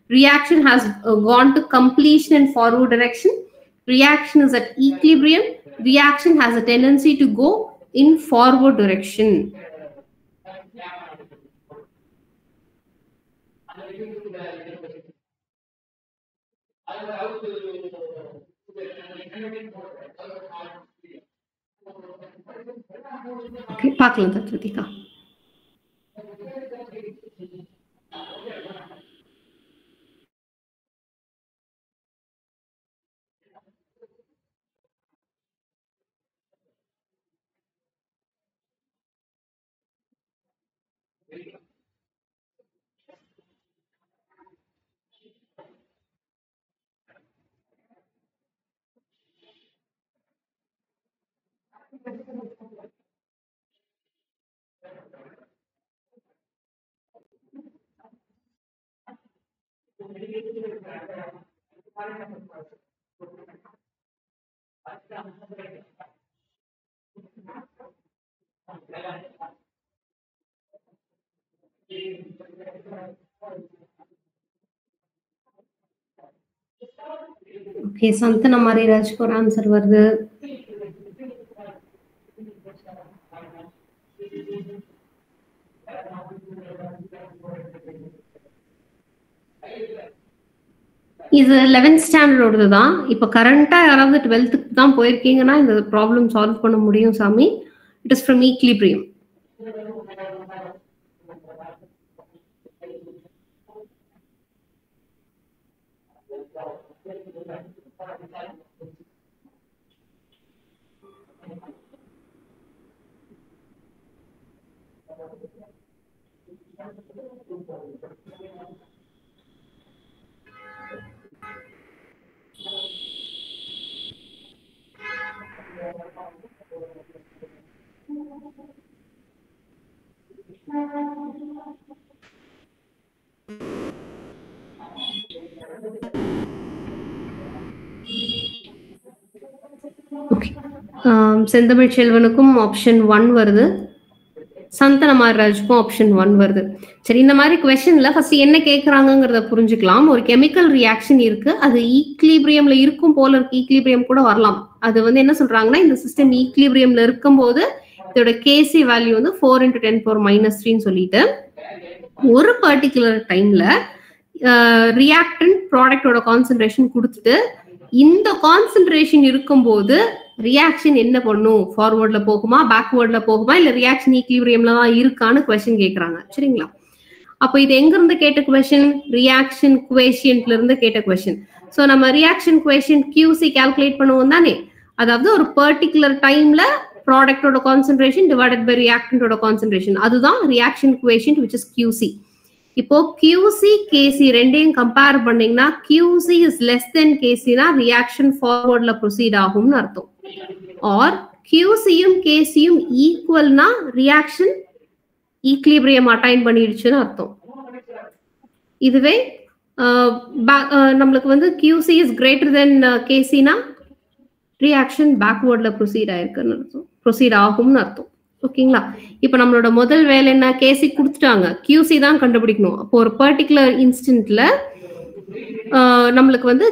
Reaction has gone to completion in forward direction. Reaction is at equilibrium. Reaction has a tendency to go in forward direction. Okay, பார்க்கலாம் தத்விதிகா. Okay, சந்தன மாதிரி ராஜ்க்கு ஒரு answer வருது. இது 11th ஸ்டாண்டர்டோடது தான். இப்போ கரண்டா யாராவது 12th தான் போயிருக்கீங்கன்னா இந்த ப்ராப்ளம் சால்வ் பண்ண முடியும் சாமி. It is from equilibrium. செந்தமிழ் செல்வனுக்கும் ஆப்ஷன் 1 வருது, சந்தனமாராஜுக்கும் ஆப்ஷன் 1 வருது. சரி, இந்த மாதிரி கொஸ்டின்ல ஃபர்ஸ்ட் என்ன கேக்குறாங்கங்கறத புரிஞ்சுக்கலாம். ஒரு கெமிக்கல் ரியாக்ஷன் இருக்கு, அது ஈக்லிபிரியம்ல இருக்கும் போல இருக்கு, ஈக்லிபிரியம் கூட வரலாம். அது வந்து என்ன சொல்றாங்கன்னா, இந்த சிஸ்டம் ஈக்லிபிரியம்ல இருக்கும்போது இதோட கேசி வேல்யூ வந்து 4 into 10 power minus 3 சொல்லிட்டு ஒரு பர்டிகுலர் டைம்ல ரியாக்டன்ட் ப்ராடக்டோட கான்சென்ட்ரேஷன் கொடுத்துட்டு இந்த கான்சென்ட்ரேஷன் இருக்கும்போது ரியாக்ஷன் என்ன பண்ணும், ஃபார்வர்ட்ல போகுமா பேக்வர்ட்ல போகுமா இல்ல ரியாக்ஷன் ஈக்லிபிரியம்ல தான் இருக்கான்னு கொஸ்டின் கேக்குறாங்க. சரிங்களா? அப்போ இது எங்க இருந்து கேட்ட கொஸ்டின்? ரியாக்ஷன் குவேஷியன்ட்ல இருந்து கேட்ட கொஸ்டின். சோ நம்ம ரியாக்ஷன் குவேஷியன்ட் QC கால்குலேட் பண்ணுவோம் தானே. அதாவது ஒரு பர்டிகுலர் டைம்ல ப்ராடக்டோட கான்சென்ட்ரேஷன் டிவைடட் பை ரியாக்டன்டோட கான்சென்ட்ரேஷன், அதுதான் ரியாக்ஷன் குவேஷியன்ட் which is QC. இப்போ QC KC ரெண்டையும் கம்பேர் பண்ணீங்கன்னா QC is less than KC னா ரியாக்ஷன் ஃபார்வர்ட்ல ப்ரொசீட் ஆகும்னு அர்த்தம். ஆர் QCயும் KCயும் ஈக்குவல்னா ரியாக்ஷன் ஈக்லிபிரியம் அட்டைன் பண்ணிடுச்சுன்னு அர்த்தம். இதுவே நம்மளுக்கு வந்து QC is greater than KC னா ரியாக்ஷன் பேக்வர்ட்ல ப்ரொசீட் ஆயிருக்குன்னு அர்த்தம், ப்ரொசீட் ஆகும்னு அர்த்தம். ஓகேங்களா? இப்ப நம்மளோட முதல் வேலை என்ன? கேசி கொடுத்துட்டாங்க, QC தான் கண்டுபிடிக்கணும். அப்போ ஒரு பர்டிகுலர் இன்ஸ்டன்ட்ல நம்மளுக்கு வந்து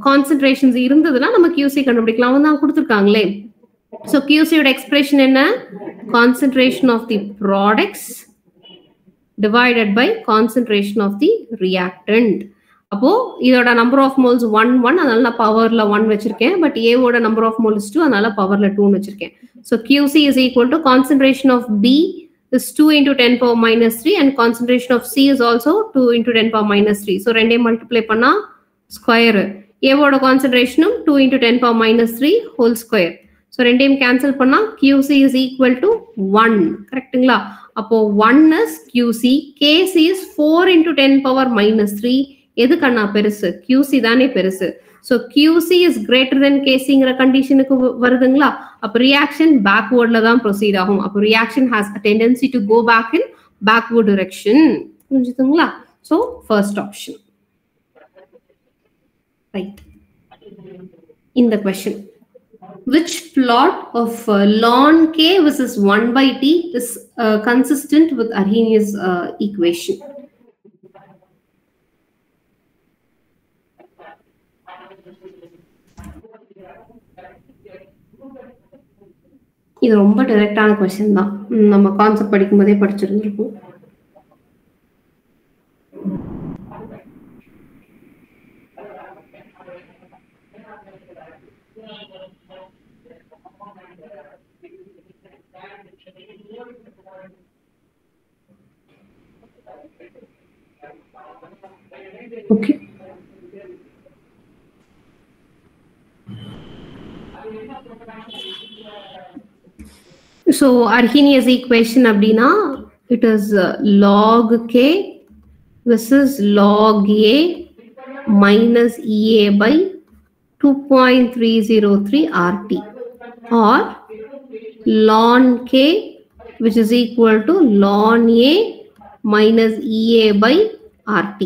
கான்சென்ட்ரேஷன்ஸ் இருந்ததுன்னா நம்ம QC கண்டுபிடிக்கலாம். அவங்க தான் கொடுத்துருக்காங்களே. ஸோ QCயோட எக்ஸ்பிரஷன் என்ன? Concentration of the products divided by concentration of the reactant. அப்போ இதோட நம்பர் ஆஃப் மோல்ஸ் 1 அதனால நான் பவர்ல 1 வச்சிருக்கேன். பட் ஏவோட நம்பர் ஆஃப் மோல்ஸ் 2 அதனால பவர்ல 2 வச்சிருக்கேன். So QC is equal to concentration of B is 2 into 10 power minus 3 and concentration of C is also 2 into 10 power minus 3. So ரெண்டையும் multiply பண்ணா ஸ்கொயர். ஏவோட கான்சென்ட்ரேஷனும் 2 into 10 power minus 3 whole square. So ரெண்டையும் cancel பண்ணா QC is equal to 1. கரெக்டுங்களா? அப்போ 1 is QC. KC is 4 into 10 power minus 3. எது கண்ணா பெருசு? QC தானே பெருசு. So QC is greater than KCங்கிற கண்டிஷனுக்கு வருதுங்களா? அப்ப ரியாக்ஷன் பேக்வர்ட்ல தான் ப்ரொசீட் ஆகும். அப்ப reaction has a tendency to go back in backward direction. புரிஞ்சுதுங்களா? So first option. Right. In the question, which plot of ln K versus 1 by T is consistent with Arrhenius equation? இது ரொம்ப டைரக்டான question தான். நம்ம concept படிக்கும்போதே படிச்சிருந்திருப்போம். Okay. So Arrhenius equation அப்படினா it is log K versus log A minus EA by 2.303 RT or ln K which is equal to ln A minus EA by RT.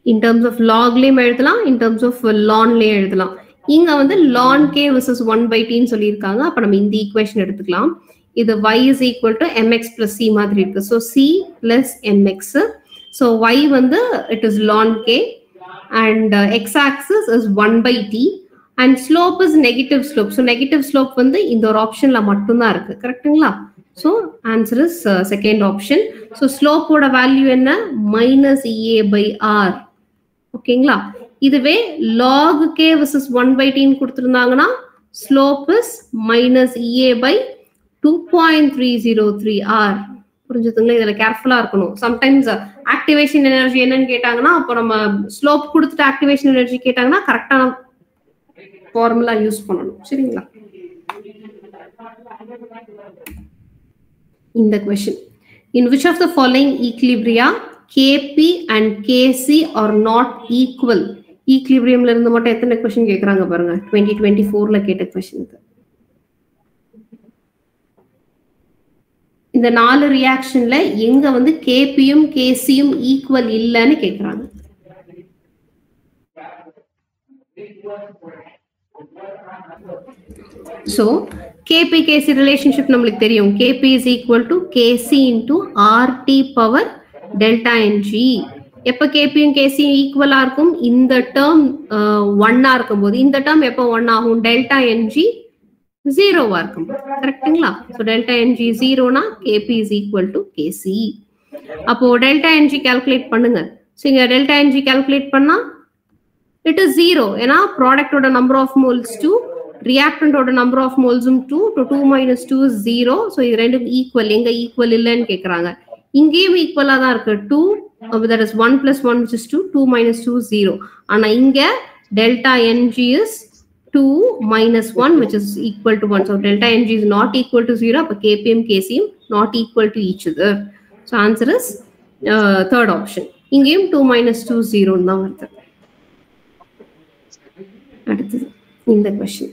In terms of log லையும் எழுதலாம், in terms of ln லையும் எழுதலாம். இங்க வந்து ln K versus 1 by T ன்னு சொல்லியிருக்காங்க. அப்ப நம்ம இந்த ஈக்குவேஷன் எடுத்துக்கலாம். இது y is equal to mx plus c மாதிரி இருக்கு. So c plus mx. So y வந்து it is ln K and x axis is 1 by T and slope is negative slope. So negative slope வந்து இந்த ஒரு ஆப்ஷன்ல மட்டும் தான் இருக்கு. கரெக்ட்டுங்களா? So answer is second option. So slope ஓட வேல்யூ என்ன? minus EA by R. ஓகேங்களா? இதுவே log K versus 1 by T கொடுத்திருந்தாங்கன்னா slope is minus EA by 2.303 R. புரிஞ்சுதுங்களா? இதுல கேர்ஃபுல்லா இருக்கணும். சம்டைம்ஸ் ஆக்டிவேஷன் எனர்ஜி என்னன்னு கேட்டாங்கன்னா அப்போ நம்ம ஸ்லோப் கொடுத்துட்டு ஆக்டிவேஷன் எனர்ஜி கேட்டாங்கன்னா கரெக்டான ஃபார்முலா யூஸ் பண்ணணும். சரிங்களா? இந்த question, in which of the following equilibria KP and KC are not equal? ஈக்லிபிரியம்ல இருந்து மட்டும் எத்தனை क्वेश्चन கேக்குறாங்க பாருங்க. 2024ல கேட்ட क्वेश्चन இது. இந்த நாலு ரியாக்ஷன்ல எங்க வந்து கேபியும் கேசியும் ஈக்குவல் இல்லன்னு கேக்குறாங்க. So KP KC ரிலேஷன்ஷிப் நம்மளுக்கு தெரியும். KP is equal to KC into RT power delta NG. எப்ப கேபியும் கேசியும் ஈக்குவலா இருக்கும்? இந்த டேர்ம் 1 இருக்கும்போது. இந்த டேர்ம் எப்ப 1 ஆகும்? டெல்டா என்ஜி 0வா இருக்கும். கரெக்ட்டுங்களா? சோ டெல்டா என்ஜி 0னா K P is equal to K C. அப்போ டெல்டா என்ஜி கால்குலேட் பண்ணுங்க. சோ இங்க டெல்டா என்ஜி கால்குலேட் பண்ணா இட் இஸ் 0. ஏன்னா ப்ராடக்டோட நம்பர் ஆஃப் மோல்ஸ் 2, ரியாக்டன்டோட நம்பர் ஆஃப் மோல்ஸும் 2. 2 minus 2 is 0. சோ இது ரெண்டும் ஈக்குவல். எங்க ஈக்குவல் இல்லன்னு கேக்குறாங்க. இங்கேயும் ஈக்குவலா தான் இருக்கு. 2 that is 1 plus 1 which is 2. 2 minus 2 is 0. ஆனா இங்க delta NG is 2 minus 1 which is equal to 1. So delta NG is not equal to 0. அப்ப KPM KCM not equal to each other. So answer is third option. இங்கேயும் 2 minus 2 0 தான் வருது. அடுத்தது இந்த question,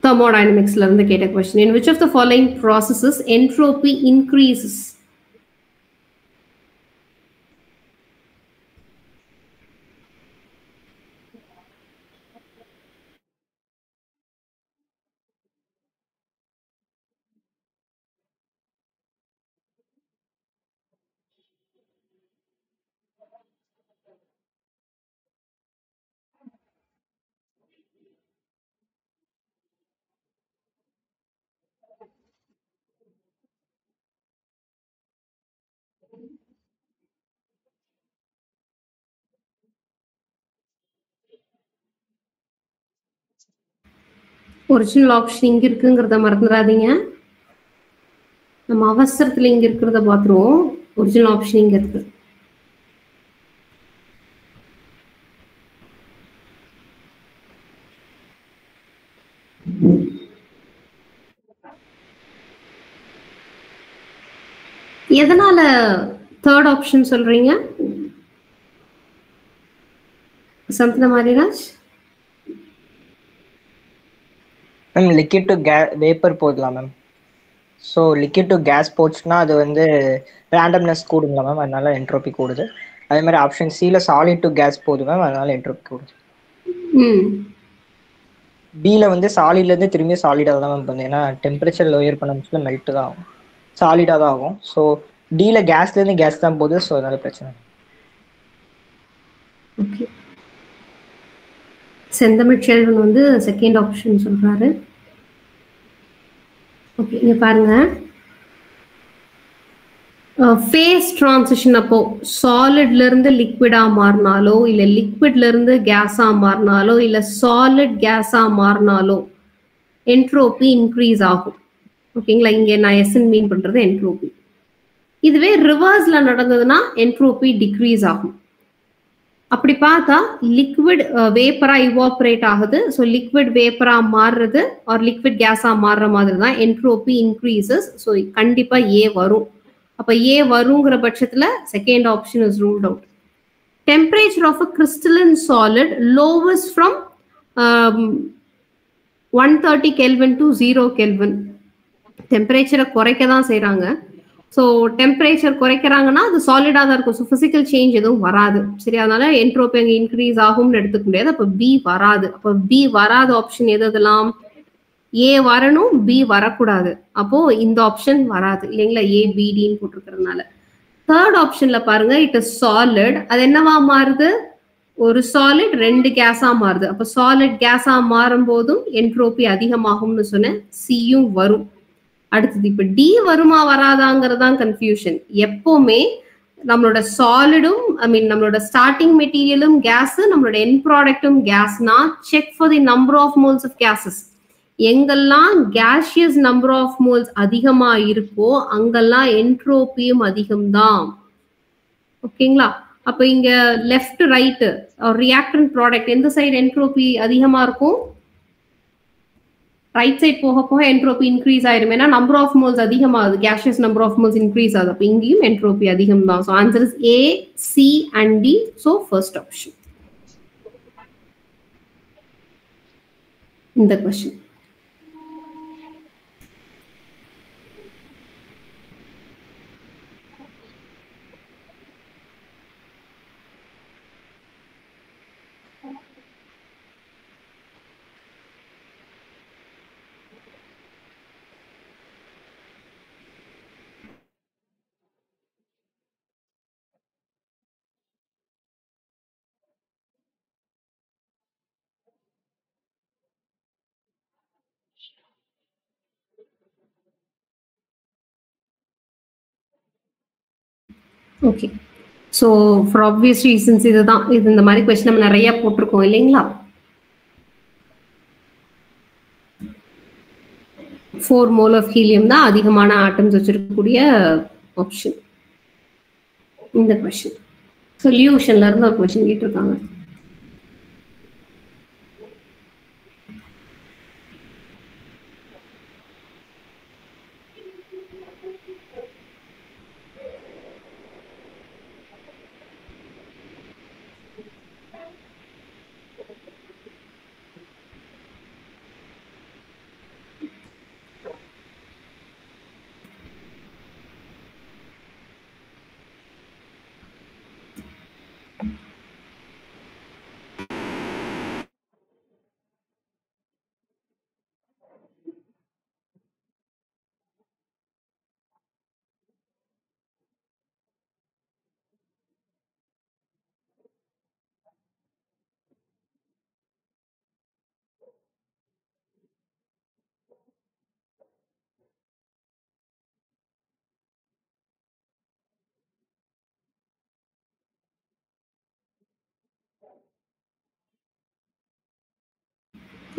thermodynamicsல இருந்து கேட்ட question, in which of the following processes entropy increases? Original option இங்க இருக்குங்கிறத மறந்துடாதீங்க. நம்ம அவசரத்துல இங்க இருக்கிறத பார்த்துருவோம். ஒரிஜினல் ஆப்ஷன் இங்க இருக்கு. எதனால தேர்ட் ஆப்ஷன் சொல்றீங்க Santhana Mariraj? Ma'am liquid to vapour போடலாம் ma'am. So liquid to gas போச்சுன்னா அது வந்து ரேண்டம்னஸ் கூடுங்களா மேம், அதனால என்ட்ரோபி கூடுது. அதே மாதிரி ஆப்ஷன் சியில் சாலிட் டு கேஸ் போகுது மேம், அதனால என்ட்ரோபி கூடுது. பியில் வந்து சாலிட்லேருந்து திரும்பி சாலிடாக தான் மேம் பண்ணுது. ஏன்னா டெம்பரேச்சர் லோயர் பண்ண மெல்ட்டு தான் ஆகும், சாலிடாக தான் ஆகும். ஸோ டியில் கேஸ்லேருந்து கேஸ் தான் போகுது. ஸோ அதனால பிரச்சனை. ஓகே, செந்தமிழ் செல்வன் வந்து செகண்ட் ஆப்ஷன் சொல்றாரு. ஓகே, இங்க பாருங்க, ஃபேஸ் டிரான்சிஷன் அப்போ சாலிட்ல இருந்து லிக்விடா மாறினாலோ இல்ல லிக்விட்ல இருந்து கேஸா மாறினாலோ இல்ல சாலிட் கேஸா மாறினாலோ என்ட்ரோபி இன்க்ரீஸ் ஆகும். ஓகேங்களா, இங்க நான் எஸ்என் மீன் பண்றது என்ட்ரோபி. இதுவே ரிவர்ஸ்ல நடந்ததுன்னா என்ட்ரோபி டிக்ரீஸ் ஆகும். அப்படி பார்த்தா லிக்விட் வேப்பரா இவாபரேட் ஆகுது. ஸோ லிக்விட் வேப்பரா மாறுறது ஆர் லிக்விட் கேஸா மாறுற மாதிரி தான் என்ட்ரோபி இன்க்ரீசஸ். ஸோ கண்டிப்பா ஏ வரும். அப்ப ஏ வருங்கிற பட்சத்துல second option is ruled out. Temperature of a crystalline solid lowers from 130 kelvin to 0 kelvin. டெம்பரேச்சரை குறைக்க தான் செய்யறாங்க. ஸோ டெம்பரேச்சர் குறைக்கிறாங்கன்னா அது சாலிடா தான் இருக்கும். ஸோ பிசிக்கல் சேஞ்ச் எதுவும் வராது. சரி, அதனால என்ட்ரோபி அங்கே இன்க்ரீஸ் ஆகும்னு எடுத்துக்க முடியாது. அப்போ பி வராது. அப்போ பி வராத ஆப்ஷன் எது எதெல்லாம்? ஏ வரணும், பி வரக்கூடாது. அப்போ இந்த ஆப்ஷன் வராது இல்லைங்களா, ஏ பிடின்னு போட்டிருக்கிறதுனால. தேர்ட் ஆப்ஷன்ல பாருங்க, இட் இஸ் சாலிட். அது என்னவா மாறுது? ஒரு சாலிட் ரெண்டு கேஸா மாறுது. அப்ப சாலிட் கேஸா மாறும் போதும் என்ட்ரோபி அதிகமாகும்னு சொன்ன சியும் வரும். அடுத்தது இப்ப டி வருமா வராதாங்கிறதான் கன்ஃபியூஷன். எப்பவுமே நம்மளோட சாலிடும் நம்மளோட ஸ்டார்டிங் மெட்டீரியலும் கேஸ், நம்மளோட எண்ட் ப்ராடக்டும் கேஸ்னா check for the number of moles of gases. எங்கெல்லாம் கேஷியஸ் நம்பர் ஆஃப் மோல்ஸ் அதிகமா இருக்கோ அங்கெல்லாம் என்ட்ரோபியும் அதிகம்தான். ஓகேங்களா, அப்ப இங்க லெஃப்ட் ரைட் ரியாக்டன்ட் ப்ராடக்ட் எந்த சைடு என்ட்ரோபி அதிகமா இருக்கும்? ரைட் சைட் போக போக என்ட்ரோபி இன்க்ரீஸ் ஆயிரும். ஏன்னா நம்பர் ஆஃப் மோல்ஸ் அதிகமாகுது, gaseous number of moles increase ஆகுது. அப்ப இங்கேயும் என்ட்ரோபி அதிகம் தான். So answer is A, C and D. So first option இந்த question. Okay, so for obvious reasons இதுதான். இது இந்த மாதிரி கொஸ்டின் நம்ம நிறைய போட்டிருக்கோம் இல்லைங்களா. 4 மோல் ஆஃப் ஹீலியம் தான் அதிகமான ஆட்டம்ஸ் வச்சிருக்கக்கூடிய ஆப்ஷன் இந்த கொஸ்டின். சொல்யூஷன்ல இருந்து ஒரு கொஸ்டின் கேட்டிருக்காங்க.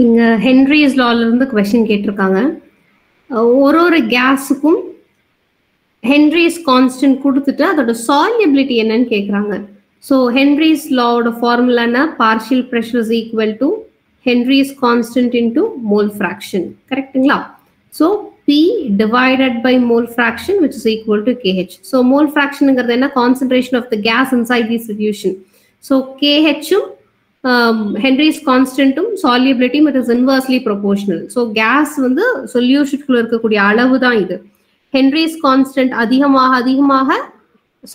இங்க ஹென்ரிஸ் லால இருந்து கொஸ்டின் கேட்டிருக்காங்க. ஒரு கேஸுக்கும் ஹென்ரிஸ் கான்ஸ்டன்ட் கொடுத்துட்டு அதோட சால்யபிலிட்டி என்னன்னு கேட்குறாங்க. ஸோ ஹென்ரிஸ் லாவோட ஃபார்முலா என்ன? Partial pressure is equal to Henry's constant into mole fraction. கரெக்டுங்களா? So P divided by mole fraction which is equal to KH. So mole fraction ங்கிறது என்ன? Concentration of the gas inside the solution. So KH Henry's constant solubility it is inversely proportional. So gas வந்து சொல்யூஷனுக்குள்ள இருக்கக்கூடிய அளவு தான் இது. Henry's constant அதிகமாக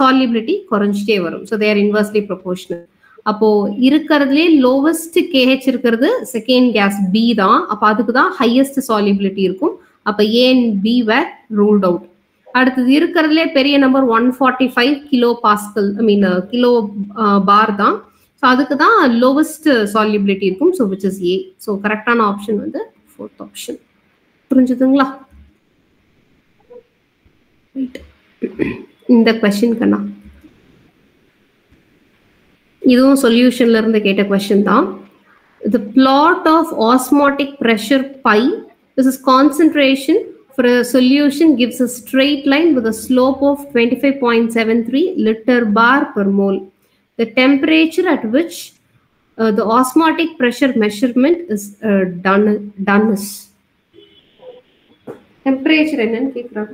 solubility குறைஞ்சிட்டே வரும். So they are inversely proportional. அப்போ இருக்கிறதுலே lowest KH இருக்கிறது செகண்ட் கேஸ் B தான். அப்போ அதுக்கு தான் highest solubility இருக்கும். அப்ப A and B were ruled out. அடுத்தது இருக்கிறதுலே பெரிய நம்பர் 145 கிலோ பாஸ்கல் கிலோ பார் தான். ஸோ அதுக்கு தான் லோவஸ்ட் சால்யூபிலிட்டி இருக்கும். So which is A. So கரெக்டான ஆப்ஷன் வந்து ஃபோர்த் ஆப்ஷன். புரிஞ்சுதுங்களா? இந்த கொஸ்டின் கண்ணா இதுவும் சொல்யூஷன்ல இருந்து கேட்ட கொஸ்டின் தான். The plot of osmotic pressure pi. This is concentration for a solution gives a straight line with a slope of 25.73 liter bar per mole. The temperature at which the osmotic pressure measurement is done is. Temperature என்னன்னு கேக்குறாங்க.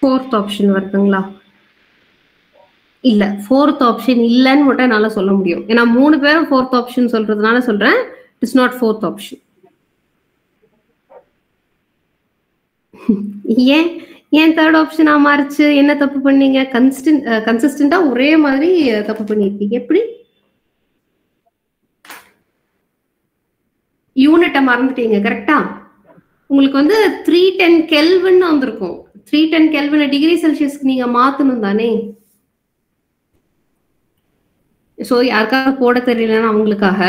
Fourth option வருதுங்களா? இல்ல, fourth option இல்லன்னு மட்டும் என்னால சொல்ல முடியும். ஏன்னா 3 பேரும் ஃபோர்த் ஆப்ஷன் சொல்றதுனால சொல்றேன். It's not fourth option. ஏன் தேர்ட் ஆப்ஷனா மாறிச்சு? என்ன தப்பு பண்ணீங்க? கன்சிஸ்டன்டா ஒரே மாதிரி தப்பு பண்ணிருக்கீங்க. எப்படி? யூனிட்டை மறந்துட்டீங்க. கரெக்டா? உங்களுக்கு வந்து 310 கெல்வின் வந்திருக்கும். 310 கெல்வின் டிகிரி செல்சியஸ்க்கு நீங்க மாத்தணும் தானே. சோ யாருக்காவது போட தெரியலன்னா அவங்களுக்காக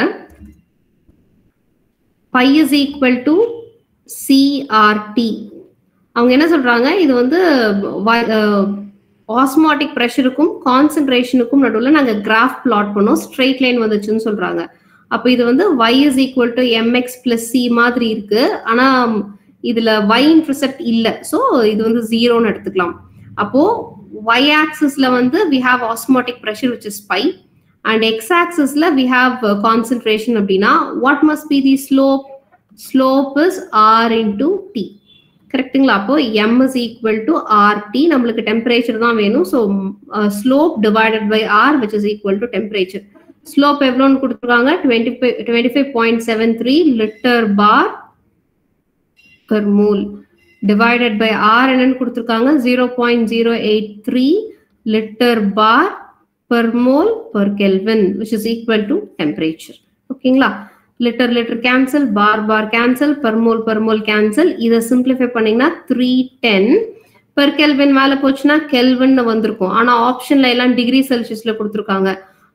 pi is equal to CRT. அவங்க என்ன சொல்றாங்க? இது வந்து ஆஸ்மாட்டிக் ப்ரெஷருக்கும் கான்சென்ட்ரேஷனுக்கும் நடுவில் நாங்க கிராஃப் பிளாட் பண்ணோம், ஸ்ட்ரெயிட் லைன் வந்துச்சுன்னு சொல்றாங்க. அப்ப இது வந்து y is equal to mx plus c மாதிரி இருக்கு. ஆனா இதுல y இன்டர்செப்ட் இல்ல. சோ இது வந்து 0ன்னு எடுத்துக்கலாம். அப்போ y ஆக்சிஸ்ல வந்து we have osmotic pressure which is pi and x ஆக்சிஸ்ல we have concentration. அப்படின்னா what must be the slope? Slope is r into t. கரெக்ட்டுங்களா? அப்போ m is equal to rt. நம்மளுக்கு டெம்பரேச்சர் தான் வேணும். So slope divided by r which is equal to temperature. Slope எவ்வளோன்னு கொடுத்துருக்காங்க? 25.73 litre bar per mole divided by r என்னன்னு கொடுத்துருக்காங்க? 0.083 litre bar per mole per Kelvin which is equal to temperature. ஓகேங்களா? Litre litre cancel, பார் பார் cancel, per mole cancel. இதை simplify பண்ணீங்கன்னா 310 per kelvin மேல போச்சுன்னா kelvin வந்திருக்கும். ஆனா ஆப்ஷன்ல எல்லாம் டிகிரி செல்சியஸ்ல கொடுத்துருக்காங்க.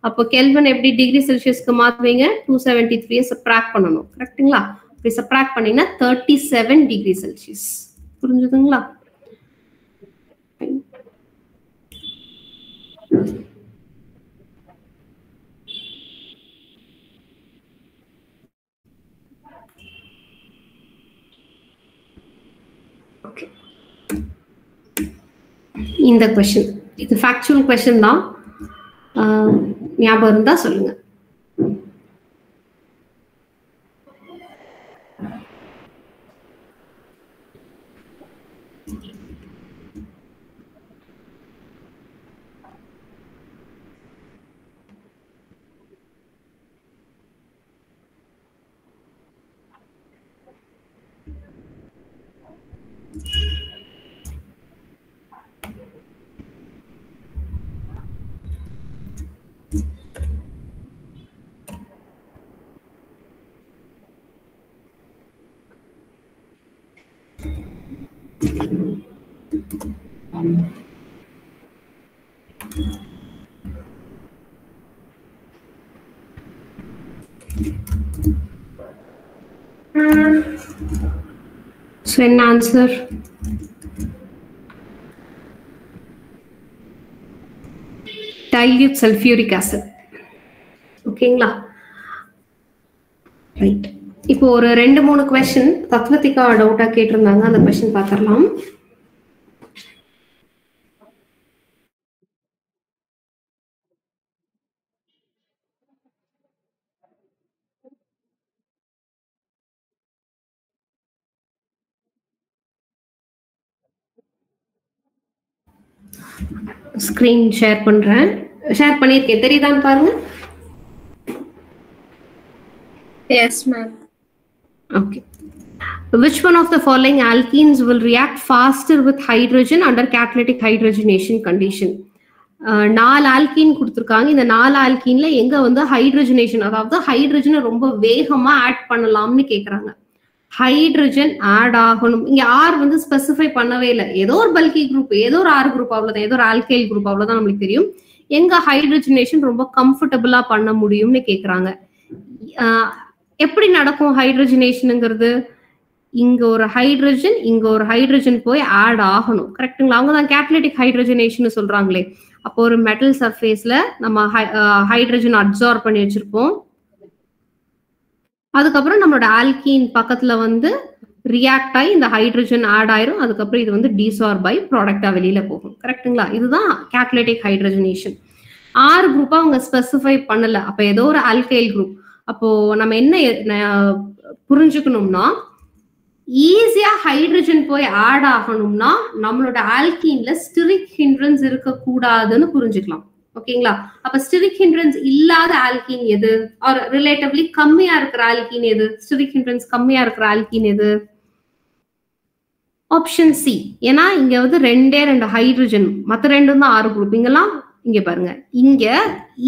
அப்போ கெல்வின் எப்படி டிகிரி செல்சியஸ்க்கு மாத்துவீங்க? 273 சப்ட்ராக்ட் பண்ணணும். கரெக்ட்டுங்களா? அப்படி சப்ட்ராக்ட் பண்ணீங்கன்னா 37 டிகிரி செல்சியஸ். புரிஞ்சுதுங்களா? இந்த क्वेश्चन இது ஃபேக்சுவல் क्वेश्चन தான். ஞாபகம் இருந்தா சொல்லுங்க. So an answer dilute sulfuric acid. ஓகேங்களா? ரைட். இப்போ ஒரு 2-3 क्वेश्चन தத்வதிகா டவுட்டா கேட்டிருந்தாங்க. அந்த क्वेश्चन பார்த்துடலாம். ஸ்கிரீன் ஷேர் பண்றேன். ஷேர் பண்ணிருக்கேன், தெரியுதான்னு பாருங்க. Yes, ma'am. Okay. Which one of the following alkenes will react faster with hydrogen under catalytic hydrogenation condition? 4 alkene கொடுத்துருக்காங்க. இந்த 4 ஆல்கீன்ல எங்க வந்து ஹைட்ரஜனேஷன், அதாவது ஹைட்ரஜனை ரொம்ப வேகமா ஆட் பண்ணலாம்னு கேக்குறாங்க. ஹைட்ரஜன் ஆட் ஆகணும். இங்க ஆர் வந்து ஸ்பெசிஃபை பண்ணவே இல்லை. ஏதோ ஒரு பல்கி குரூப், ஏதோ ஒரு ஆர் குரூப், அவ்வளவுதான். ஏதோ ஒரு ஆல்கைல் குரூப், அவ்வளவுதான் நம்மளுக்கு தெரியும். எங்க ஹைட்ரஜனேஷன் ரொம்ப கம்ஃபர்டபுளா பண்ண முடியும்னு கேக்குறாங்க. எப்படி நடக்கும் ஹைட்ரஜனேஷனுங்கிறது? இங்க ஒரு ஹைட்ரஜன், இங்க ஒரு ஹைட்ரஜன் போய் ஆட் ஆகணும். கரெக்டுங்களா? அவங்கதான் கேட்டலிட்டிக் ஹைட்ரஜனேஷன் சொல்றாங்களே. அப்போ ஒரு மெட்டல் சர்ஃபேஸ்ல நம்ம ஹைட்ரஜன் அப்சார்ப் பண்ணி வச்சிருப்போம். அதுக்கப்புறம் நம்மளோட ஆல்கீன் பக்கத்துல வந்து ரியாக்ட் ஆகி இந்த ஹைட்ரஜன் ஆட் ஆயிரும். அதுக்கப்புறம் இது வந்து டீசார்ப் ஆகி ப்ராடக்டா வெளியில போகும். கரெக்டுங்களா? இதுதான் கேட்டலிட்டிக் ஹைட்ரஜனேஷன். ஆர் குரூப்பா அவங்க ஸ்பெசிஃபை பண்ணல. அப்ப ஏதோ ஒரு ஆல்கைல் குரூப். அப்போ நம்ம என்ன புரிஞ்சுக்கணும்னா, ஈஸியா ஹைட்ரஜன் போய் ஆட் ஆகணும்னா நம்மளோட ஆல்கீன்ல ஸ்டிரிக் ஹிண்ட்ரன்ஸ் இருக்க கூடாதுன்னு புரிஞ்சுக்கலாம். ஓகேங்களா? அப்ப ஸ்டிரிக் ஹிண்ட்ரன்ஸ் இல்லாத ஆல்கீன் எது? ஆர் ரிலேட்டிவ்லி கம்மியா இருக்கிற ஆல்கீன் எது? ஸ்டிரிக் ஹிண்ட்ரன்ஸ் கம்மியா இருக்கிற ஆல்கீன் எது? Option C. ஏன்னா இங்க வந்து 2 ஹைட்ரஜன், மத்த 2 தான் ஆர் குரூப். இங்கெல்லாம் இங்க பாருங்க, இங்க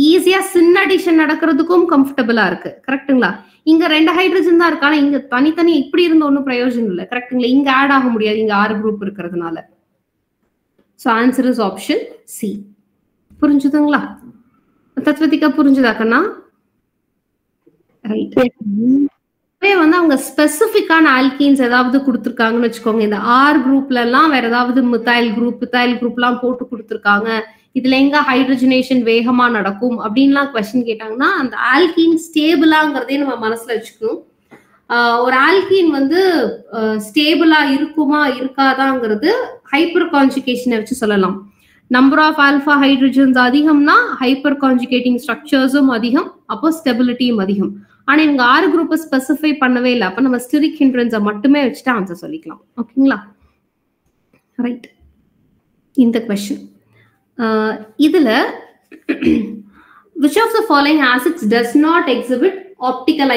ஈஸியா சின் அடிஷன் நடக்கிறதுக்கும் கம்ஃபர்டபுளா இருக்கு. கரெக்டுங்களா? இங்க 2 ஹைட்ரஜன் தான் இருக்கு. ஆனா இங்க தனித்தனி இப்படி இருந்த ஒன்னும் பிரயோஜனம் இல்லை. கரெக்டுங்களா? இங்க ஆட் ஆக முடியாது, இங்க ஆர் குரூப் இருக்கிறதுனால. So answer is option C. புரிஞ்சுதுங்களா? தத்வதிகா புரிஞ்சுதா கண்ணா? ரைட். வந்து அவங்க ஸ்பெசிபிக்கான ஆல்கீன்ஸ் ஏதாவது கொடுத்துருக்காங்கன்னு வச்சுக்கோங்க. இந்த ஆர் குரூப்ல எல்லாம் வேற ஏதாவது மித்தைல் குரூப் எல்லாம் போட்டு கொடுத்துருக்காங்க. இதுல எங்க ஹைட்ரஜனேஷன் வேகமா நடக்கும் அப்படின்லாம் கொஸ்டின் கேட்டாங்கன்னா, அந்த ஆல்கீன் ஸ்டேபிளாங்கிறதே நம்ம மனசுல வச்சுக்கணும். ஒரு ஆல்கீன் வந்து ஸ்டேபிளா இருக்குமா இருக்காதாங்கிறது ஹைப்பர் கான்ஜுகேஷனை வச்சு சொல்லலாம். நம்பர் ஆஃப் ஆல்பா ஹைட்ரஜன்ஸ் அதிகம்னா ஹைப்பர் கான்ஜுகேட்டிங் ஸ்ட்ரக்சர்ஸும் அதிகம், அப்போ ஸ்டெபிலிட்டியும் அதிகம். ஆனா இவங்க ஆறு குரூப்பை ஸ்பெசிஃபை பண்ணவே இல்லை. அப்ப நம்ம ஸ்டிரிக் ஹிண்ட்ரன்ஸை மட்டுமே வச்சுட்டு ஆன்சர் சொல்லிக்கலாம். ஓகேங்களா? ரைட். இந்த கொஸ்டின் இதுல which of the following acids does not exhibit optical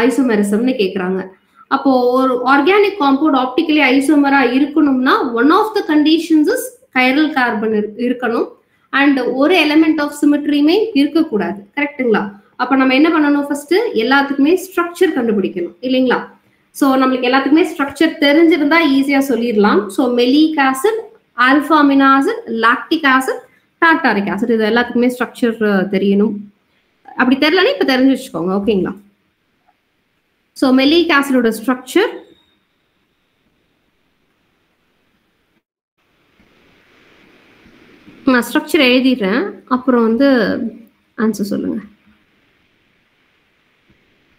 isomerismனு கேக்குறாங்க. அப்போ ஒரு ஆர்கானிக் காம்பவுண்ட் ஆப்டிக்கலி ஐசோமரா இருக்கணும்னா one of the conditions is chiral carbon இருக்கணும் அண்ட் ஒரு எலிமெண்ட் ஆஃப் சிமெட்ரியுமே இருக்கக்கூடாது. கரெக்டுங்களா? அப்ப நம்ம என்ன பண்ணணும்? ஃபர்ஸ்ட் எல்லாத்துக்குமே ஸ்ட்ரக்சர் கண்டுபிடிக்கணும் இல்லைங்களா? சோ நம்மளுக்கு எல்லாத்துக்குமே ஸ்ட்ரக்சர் தெரிஞ்சிருந்தா ஈஸியா சொல்லிடலாம். So maleic acid alpha amino acid, lactic acid, tartaric acid. இது எல்லாத்துக்குமே ஸ்ட்ரக்சர் தெரியணும். அப்படி தெரியலன்னா இப்ப தெரிஞ்சு வச்சுக்கோங்க. ஓகேங்களா? ஸோ மெல்லிக் ஆசிடோட ஸ்ட்ரக்சர் நான் ஸ்ட்ரக்சர் எழுதிடுறேன், அப்புறம் வந்து ஆன்சர் சொல்லுங்க.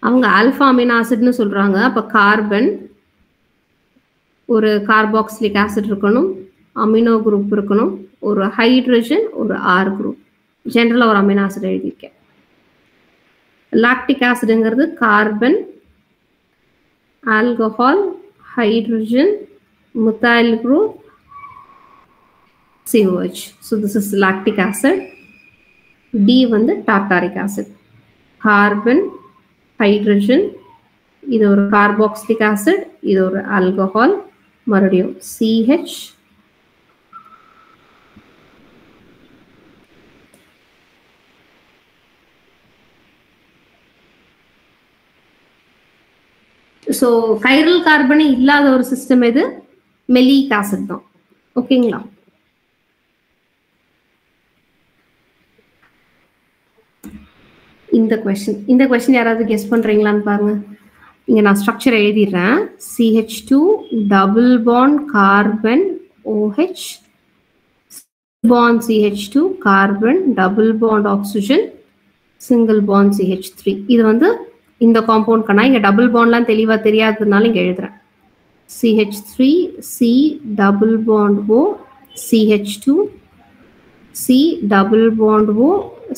அவங்க ஆல்ஃபா அமினோ ஆசிட்னு சொல்றாங்க. அப்ப கார்பன், ஒரு கார்பாக்சிலிக் ஆசிட் இருக்கணும், அமினோ குரூப் இருக்கணும், ஒரு ஹைட்ரஜன், ஒரு ஆர் குரூப். ஜென்ரலா ஒரு அமினோ ஆசிட் எழுதியிருக்கேன். லாக்டிக் ஆசிட்ங்கிறது carbon, alcohol, hydrogen, methyl group, COH. So this is lactic acid. D வந்து tartaric acid. Carbon, hydrogen, இது ஒரு carboxylic acid, இது ஒரு alcohol, மறுபடியும் CH, ஸோ கைரல் கார்பனே இல்லாத ஒரு சிஸ்டம் எது? மெல்லிக் ஆசிட் தான். ஓகேங்களா? இந்த கொஸ்டின் யாராவது கெஸ் பண்றீங்களான்னு பாருங்க. இங்க நான் ஸ்ட்ரக்சர் எழுதிடுறேன். CH2 double bond carbon OH, bond CH2 carbon double bond oxygen single bond CH3. இது வந்து இந்த காம்பவுண்ட்க்கான இங்க டபுள் பாண்ட்லாம் தெளிவா தெரியாததுனால இங்க எழுதுறேன். CH3 C double bond O CH2 C double bond O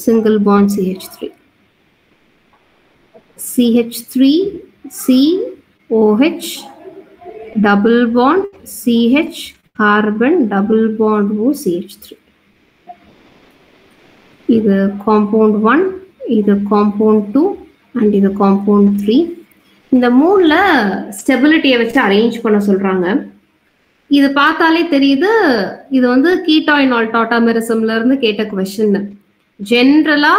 single bond CH3, CH3 C OH double bond CH carbon double bond O CH3. இது compound 1, இது காம்பவுண்ட் 2 அண்ட் இது காம்பவுண்ட் 3. இந்த மூணுல ஸ்டெபிலிட்டியை வச்சு அரேஞ்ச் பண்ண சொல்றாங்க. இது பார்த்தாலே தெரியுது இது வந்து கீட்டாயினால் டாட்டாமெரிசம்ல இருந்து கேட்ட கொஸ்டின். ஜென்ரலா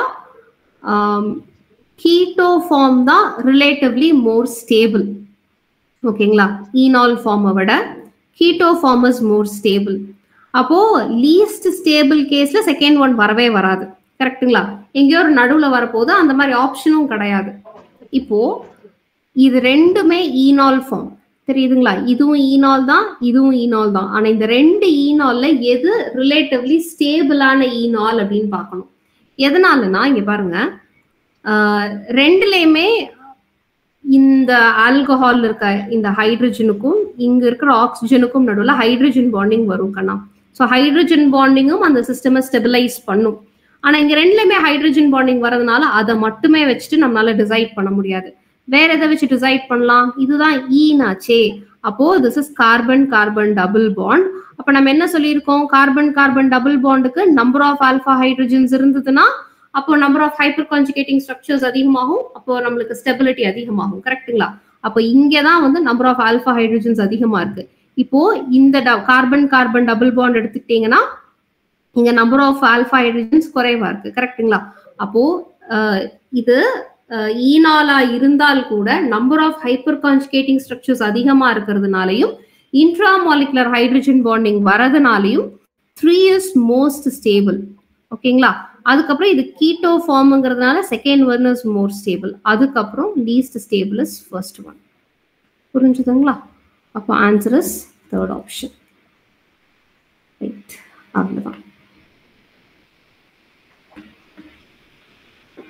கீட்டோ ஃபார்ம் தான் ரிலேட்டிவ்லி மோர் ஸ்டேபிள். ஓகேங்களா? ஈனால் ஃபார்மை விட keto form is more stable. அப்போ லீஸ்ட் ஸ்டேபிள் கேஸ்ல செகண்ட் ஒன் வரவே வராது. கரெக்டுங்களா? எங்கேயோ ஒரு நடுவுல வரப்போது, அந்த மாதிரி ஆப்ஷனும் கிடையாது. இப்போ இது ரெண்டுமே ஈனால் ஃபார்ம், தெரியுதுங்களா? இதுவும் ஈனால் தான், இதுவும் ஈனால் தான். ஆனா இந்த ரெண்டு ஈனால்ல எது ரிலேட்டிவ்லி ஸ்டேபிளான ஈனால் அப்படின்னு பார்க்கணும். எதனாலனா இங்க பாருங்க, ரெண்டுலயுமே இந்த ஆல்கஹால் இருக்க இந்த ஹைட்ரஜனுக்கும் இங்க இருக்கிற ஆக்சிஜனுக்கும் நடுவில் ஹைட்ரஜன் பாண்டிங் வரும் கண்ணா. ஸோ ஹைட்ரஜன் பாண்டிங்கும் அந்த சிஸ்டமை ஸ்டெபிலைஸ் பண்ணும். ஆனா இங்க ரெண்டுலயுமே ஹைட்ரஜன் பாண்டிங் வரதுனால அதை மட்டுமே வச்சுட்டு நம்மளால டிசைட் பண்ண முடியாது. வேற எதை வச்சு டிசைட் பண்ணலாம்? இதுதான் ஈனாச்சே. அப்போ this is carbon carbon double bond. அப்ப நம்ம என்ன சொல்லியிருக்கோம்? கார்பன் கார்பன் டபுள் பாண்டுக்கு நம்பர் ஆஃப் ஆல்பா ஹைட்ரஜன்ஸ் இருந்ததுன்னா அப்போ number of hyperconjugating structures அதிகமாகும், அப்போ நம்மளுக்கு ஸ்டெபிலிட்டி அதிகமாகும். கரெக்டுங்களா? அப்போ இங்கதான் வந்து நம்பர் ஆஃப் ஆல்பா ஹைட்ரஜன்ஸ் அதிகமா இருக்கு. இப்போ இந்த கார்பன் கார்பன் டபுள் பாண்ட் எடுத்துக்கிட்டீங்கன்னா இங்க நம்பர் ஆஃப் ஆல்பா ஹைட்ரஜன்ஸ் குறைவா இருக்கு. கரெக்டுங்களா? அப்போ இது ஈனாலா இருந்தால் கூட number of hyperconjugating structures அதிகமா இருக்கிறதுனாலையும் இன்ட்ராமாலிகுலர் ஹைட்ரஜன் பாண்டிங் வரதுனாலையும் 3 இஸ் மோஸ்ட் ஸ்டேபிள். ஓகேங்களா? அதுக்கப்புறம் இது கீட்டோ ஃபார்ம்ங்கிறதுனால second one is more stable. அதுக்கப்புறம் least stable is first one. புரிஞ்சுதுங்களா? அப்போ answer is third option. Right, அவ்வளவுதான்.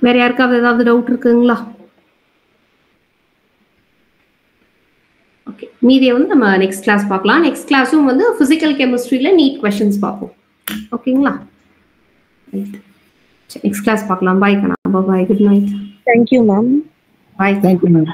வேற யாருக்காவது ஏதாவது டவுட் இருக்குங்களா? ஓகே, மீதியை வந்து நம்ம நெக்ஸ்ட் கிளாஸ் பார்க்கலாம். நெக்ஸ்ட் கிளாஸும் வந்து பிசிக்கல் கெமிஸ்ட்ரியில நீட் கொஸ்டின்ஸ் பார்ப்போம். ஓகேங்களா? ரைட், நெக்ஸ்ட் கிளாஸ் பார்க்கலாம். பாய் கண்ணா. Bye, good night. Thank you ma'am. Bye. Thank you ma'am.